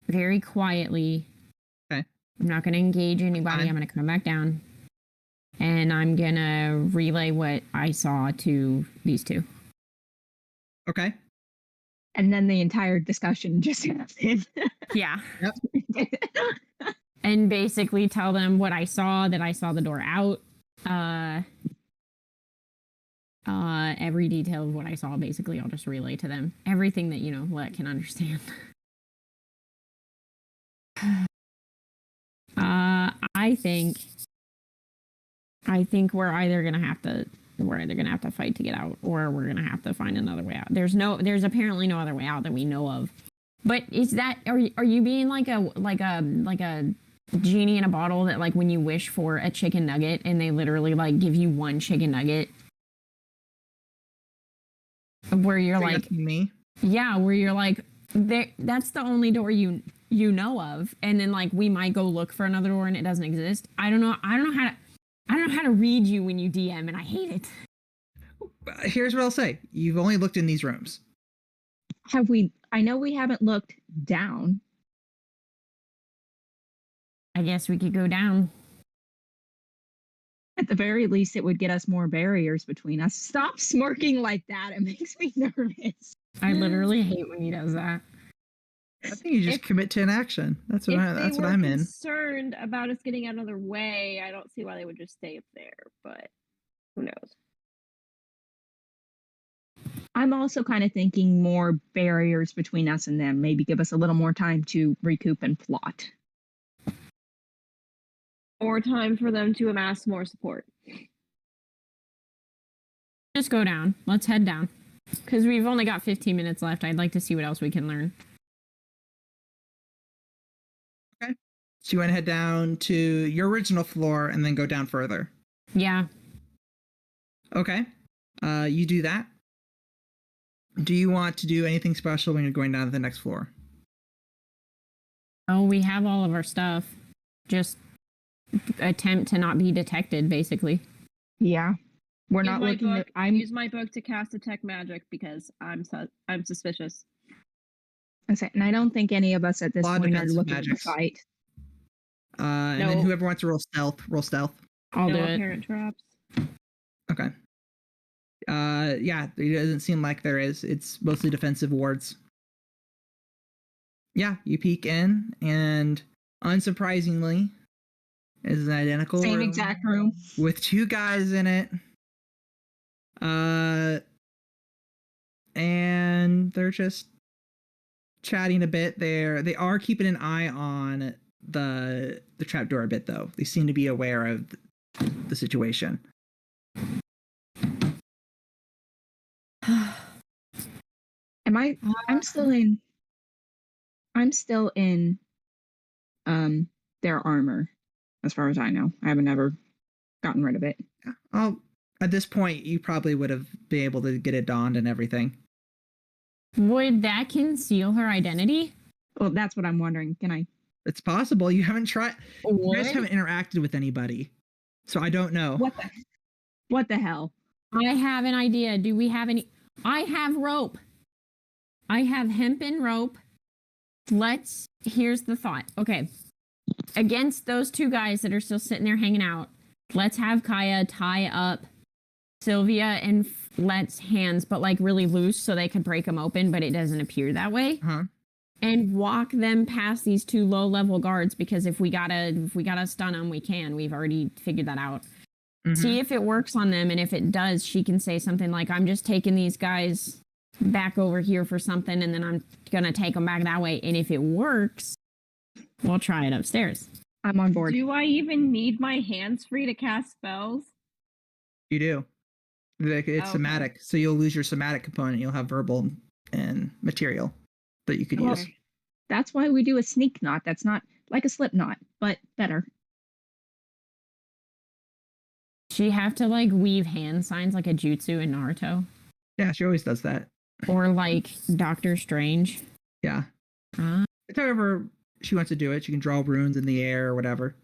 very quietly. Okay. I'm not gonna engage anybody. I'm gonna come back down. And I'm gonna relay what I saw to these two. Okay. And then the entire discussion just happened. Yeah. Yep. And basically tell them what I saw, that I saw the door out. Every detail of what I saw, basically, I'll just relay to them. Everything that, Let can understand. I think we're either gonna have to fight to get out, or we're gonna have to find another way out. There's apparently no other way out that we know of. But is that are you being like a genie in a bottle that, like, when you wish for a chicken nugget and they literally like give you one chicken nugget, where you're So like, me? yeah, where you're like, that's the only door you know of, and then like we might go look for another door and it doesn't exist. I don't know how to read you when you DM, and I hate it. Here's what I'll say: you've only looked in these rooms. Have we? I know we haven't looked down. I guess we could go down. At the very least, it would get us more barriers between us. Stop smirking like that. It makes me nervous. I literally hate when he does that. I think you just commit to an action. That's what If they I'm were in. concerned about us getting another way, I don't see why they would just stay up there, but who knows? I'm also kind of thinking more barriers between us and them. Maybe give us a little more time to recoup and plot. Or time for them to amass more support. Just go down. Let's head down. Because we've only got 15 minutes left. I'd like to see what else we can learn. Okay. So you want to head down to your original floor and then go down further. Yeah. Okay. You do that. Do you want to do anything special when you're going down to the next floor? Oh, we have all of our stuff. Just attempt to not be detected, basically. Yeah. We're not looking at. Use my book to cast detect magic because I'm suspicious. And I don't think any of us at this point are looking to fight. And then whoever wants to roll stealth. I'll do it. Apparent traps. Okay. Yeah, it doesn't seem like there is. It's mostly defensive wards. Yeah, you peek in, and unsurprisingly, it's an identical Same room exact room with two guys in it. And they're just chatting a bit there. They are keeping an eye on the trapdoor a bit, though. They seem to be aware of the situation. I'm still in their armor, as far as I know. I haven't ever gotten rid of it. Oh, at this point, you probably would have been able to get it donned and everything. Would that conceal her identity? Well, that's what I'm wondering. Can I? It's possible. You haven't tried. Would? You guys haven't interacted with anybody, so I don't know. What the hell? I have an idea. Do we have any? I have rope. I have hempen rope. Here's the thought. Okay. Against those two guys that are still sitting there hanging out, let's have Kaya tie up Sylvia and Let's hands, but like really loose so they could break them open, but it doesn't appear that way. And walk them past these two low-level guards, because if we gotta stun them, we can. We've already figured that out. See if it works on them, and if it does, she can say something like, I'm just taking these guys back over here for something, and then I'm gonna take them back that way. And if it works, we'll try it upstairs. I'm on board. Do I even need my hands free to cast spells? You do. It's somatic, so you'll lose your somatic component. You'll have verbal and material that you could use. That's why we do a sneak knot. That's not like a slip knot, but better. She have to like weave hand signs like a jutsu in Naruto? Yeah, she always does that. Or like Doctor Strange? Yeah. However she wants to do it, she can draw runes in the air or whatever.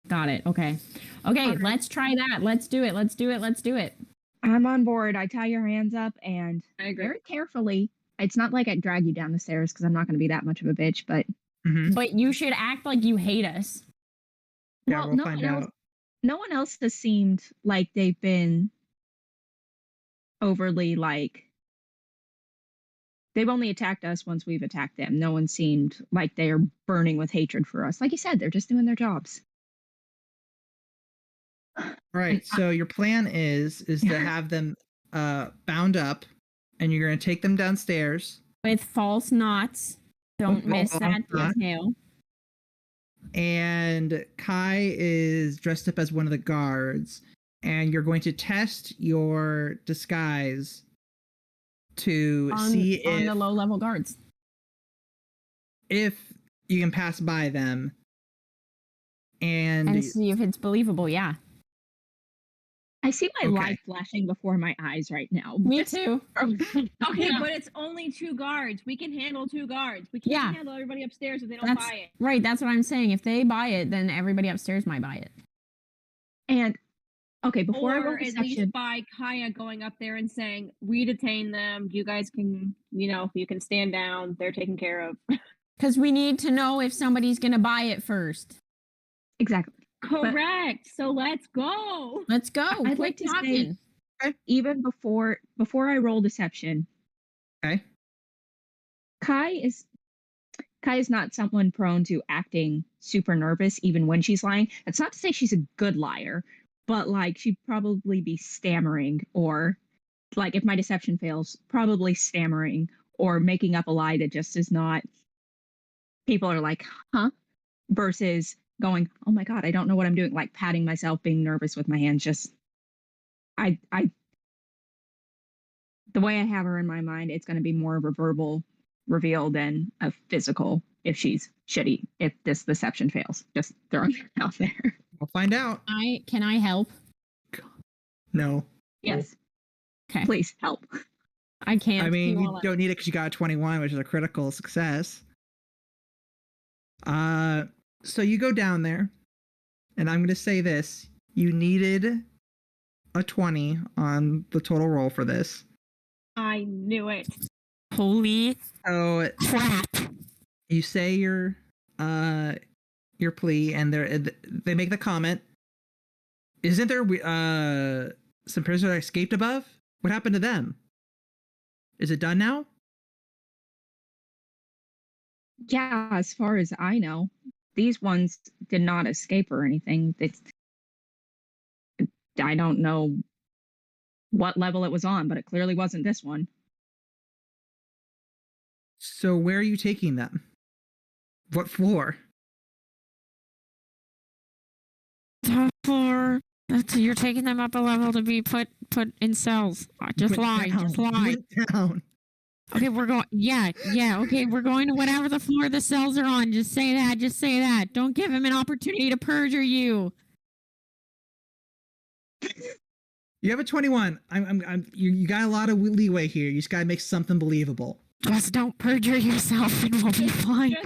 Got it. Okay, let's try that. Let's do it. I'm on board. I tie your hands up and very carefully. It's not like I drag you down the stairs because I'm not going to be that much of a bitch, but... But you should act like you hate us. Yeah, we'll find out. No one else has seemed like they've been overly like... They've only attacked us once we've attacked them. No one seemed like they are burning with hatred for us. Like you said, they're just doing their jobs. Right. So your plan is to have them bound up, and you're going to take them downstairs with false knots. Don't miss that detail. and Kai is dressed up as one of the guards, and you're going to test your disguise to see on the low level guards. If you can pass by them and see if it's believable. Yeah, I see my Okay. light flashing before my eyes right now. me too. Okay, Yeah. but it's only 2 guards. We can handle 2 guards. We can't Yeah. handle everybody upstairs if they don't That's buy it. right. That's what I'm saying. If they buy it, then everybody upstairs might buy it. And okay, before I roll Or at deception, least by Kaya going up there and saying, "We detain them. You guys can, you can stand down. They're taken care of." Because we need to know if somebody's going to buy it first. exactly. Correct. So let's go. Let's go. I'd Quit like to talking. say, even before I roll deception, okay. Kai is not someone prone to acting super nervous even when she's lying. That's not to say she's a good liar, but like she'd probably be stammering, or like if my deception fails, probably stammering or making up a lie that just is not, people are like, huh? Versus going, oh my God, I don't know what I'm doing, like patting myself, being nervous with my hands. Just I the way I have her in my mind, it's gonna be more of a verbal reveal than a physical if she's shitty, if this deception fails. Just throwing it out there. We'll find out. Can I help? No. Yes. Okay. Please help. I can't. I mean, He you won't let don't me. need it because you got a 21, which is a critical success. So you go down there, and I'm going to say this. You needed a 20 on the total roll for this. I knew it. Holy So crap. you say your plea, and they make the comment. Isn't there some prisoners that escaped above? What happened to them? Is it done now? Yeah, as far as I know, these ones did not escape or anything. I don't know what level it was on, but it clearly wasn't this one. So where are you taking them? What floor? Top floor. You're taking them up a level to be put in cells. Just lie. Just lie. Down. Okay, we're going. Yeah. Okay, we're going to whatever the floor the cells are on. Just say that. Just say that. Don't give him an opportunity to perjure you. You have a 21. You got a lot of leeway here. You just gotta make something believable. Just don't perjure yourself, and we'll be fine.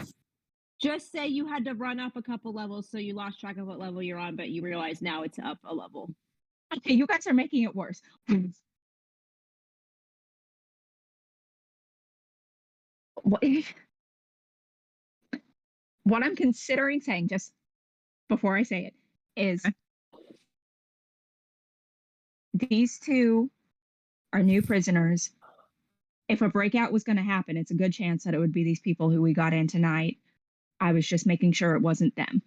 Just say you had to run up a couple levels, so you lost track of what level you're on, but you realize now it's up a level. Okay, you guys are making it worse. What I'm considering saying, just before I say it, is these two are new prisoners. If a breakout was going to happen, it's a good chance that it would be these people who we got in tonight. I was just making sure it wasn't them.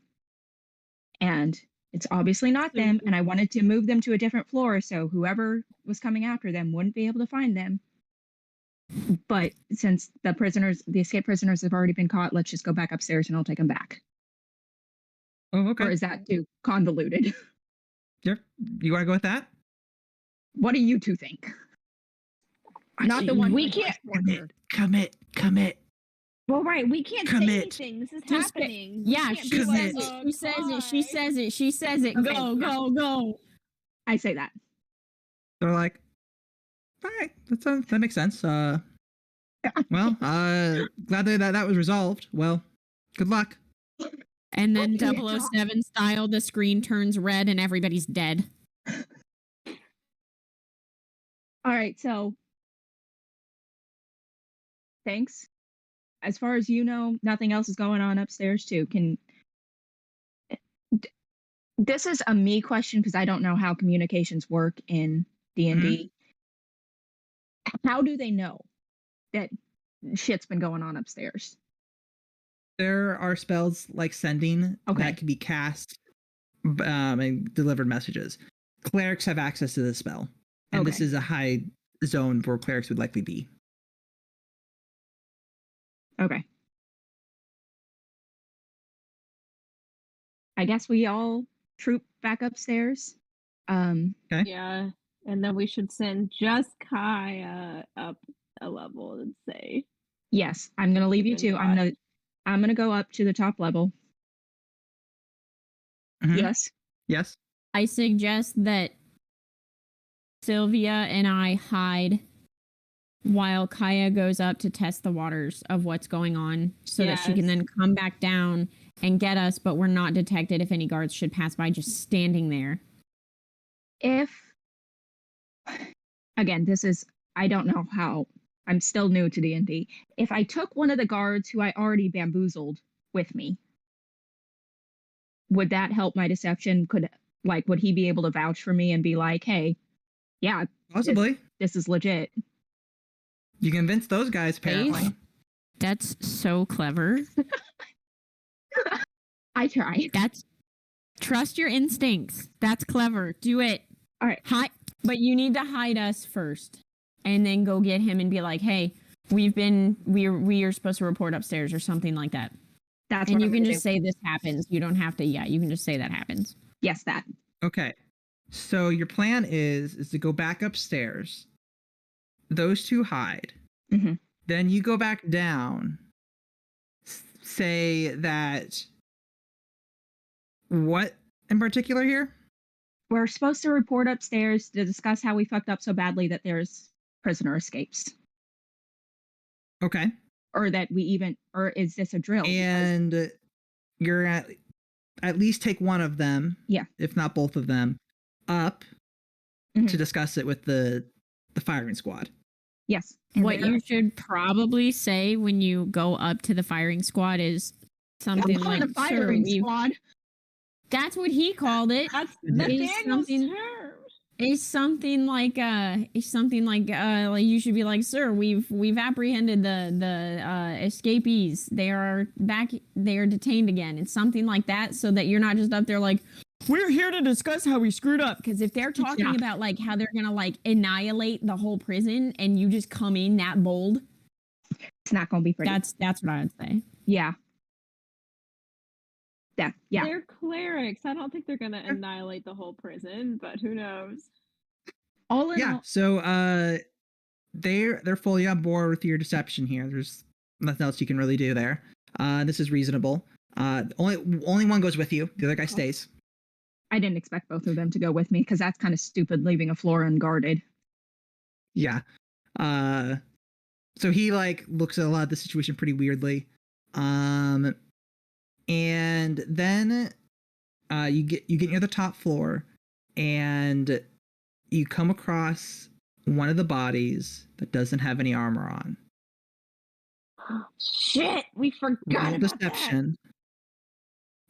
And it's obviously not them. And I wanted to move them to a different floor so whoever was coming after them wouldn't be able to find them. But since the escape prisoners have already been caught, let's just go back upstairs and I'll take them back. Oh, okay. Or is that too convoluted? Sure. You want to go with that? What do you two think? Not the one We can't Commit. Well, right, we can't Commit. say anything. This is Just happening. Yeah, We can't she be says like, it. She says it. She "Kai." says it. She says it. Okay. Go. I say that. They're like, all right, that makes sense. Well, glad that was resolved. Well, good luck. And then Okay. 007 style, the screen turns red and everybody's dead. All right, so thanks. As far as you know, nothing else is going on upstairs too. This is a me question because I don't know how communications work in D&D. How do they know that shit's been going on upstairs? There are spells like sending that can be cast and delivered messages. Clerics have access to this spell, and this is a high zone where clerics would likely be. Okay. I guess we all troop back upstairs. Yeah, and then we should send just Kaya up a level and say, Yes, I'm gonna leave you Keep in too. touch. I'm gonna go up to the top level. Mhm. Yes. Yes. I suggest that Sylvia and I hide while Kaya goes up to test the waters of what's going on so that she can Yes. then come back down and get us, but we're not detected if any guards should pass by just standing there. If again, this is I don't know how. I'm still new to D&D. If I took one of the guards who I already bamboozled with me, would that help my deception? Would he be able to vouch for me and be like, "Hey, yeah, Possibly. this is legit." You convinced those guys, apparently. That's so clever. I tried. Trust your instincts. That's clever. Do it. All right. But you need to hide us first, and then go get him and be like, "Hey, we are supposed to report upstairs," or something like that. That's And what you I'm can gonna just do. say this happens. You don't have to. Yeah, you can just say that happens. Yes, that. Okay. So your plan is to go back upstairs. Those two hide. Mm-hmm. Then you go back down. Say that. What in particular here? We're supposed to report upstairs to discuss how we fucked up so badly that there's prisoner escapes. Okay. Or that we even, or is this a drill? And you're at least take one of them, Yeah. if not both of them, up Mhm. to discuss it with the firing squad. Yes. What you should probably say when you go up to the firing squad is something like, the firing "Sir, squad. That's what he called it. That's Yeah. Nathaniel's something- term. It's something like you should be like, "Sir, we've apprehended the escapees. They are detained again." It's something like that, so that you're not just up there like, "We're here to discuss how we screwed up." Because if they're talking Yeah. about like how they're gonna like annihilate the whole prison, and you just come in that bold, It's not going to be pretty. that's what I would say. Yeah. Yeah. They're clerics. I don't think they're gonna annihilate the whole prison, but who knows? All in Yeah. all, So they're fully on board with your deception here. There's nothing else you can really do there. This is reasonable. Only one goes with you. The other guy stays. I didn't expect both of them to go with me because that's kind of stupid leaving a floor unguarded. Yeah. So he like looks at a lot of the situation pretty weirdly. And then you get near the top floor and you come across one of the bodies that doesn't have any armor on. Shit, we forgot Roll about that. deception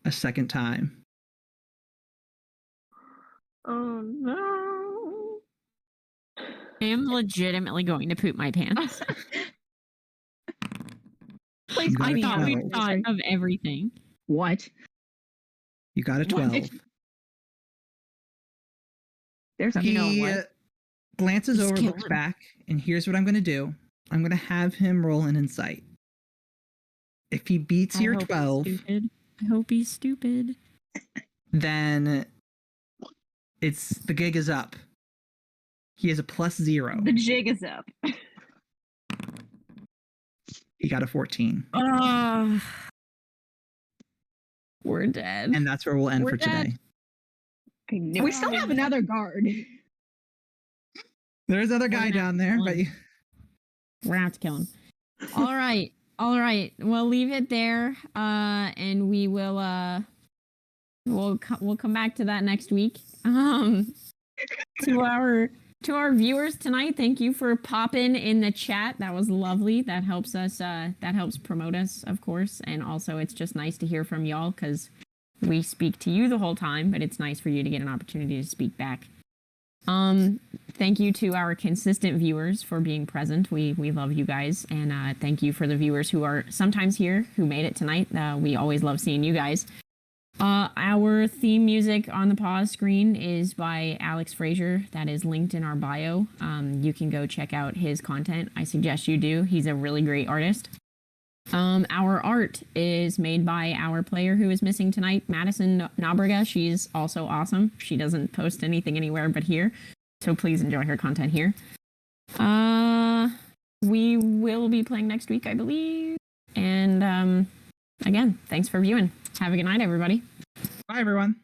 a second time. Oh no. I am legitimately going to poop my pants. Please, You got I a thought we 12. thought of everything. What? You got a 12. There's a You know He what? glances Just over, kill looks him. back, and here's what I'm going to do. I'm going to have him roll an insight. If he beats your 12, I hope he's stupid. then the gig is up. He has a +0. The jig is up. He got a 14. We're dead. And that's where we'll end We're for dead. today. I knew We it. still have another guard. There's another guy We're not down there, but killing. We're gonna have to kill him. All right. We'll leave it there, and we will we'll come back to that next week. To our viewers tonight, thank you for popping in the chat. That was lovely. That helps us. That helps promote us, of course, and also it's just nice to hear from y'all because we speak to you the whole time, but it's nice for you to get an opportunity to speak back. Thank you to our consistent viewers for being present. We love you guys, and thank you for the viewers who are sometimes here who made it tonight. We always love seeing you guys. Our theme music on the pause screen is by Alex Frazier. That is linked in our bio. You can go check out his content. I suggest you do. He's a really great artist. Our art is made by our player who is missing tonight, Madison Nobrega. She's also awesome. She doesn't post anything anywhere but here, so please enjoy her content here. We will be playing next week, I believe. And again, thanks for viewing. Have a good night, everybody. Bye, everyone.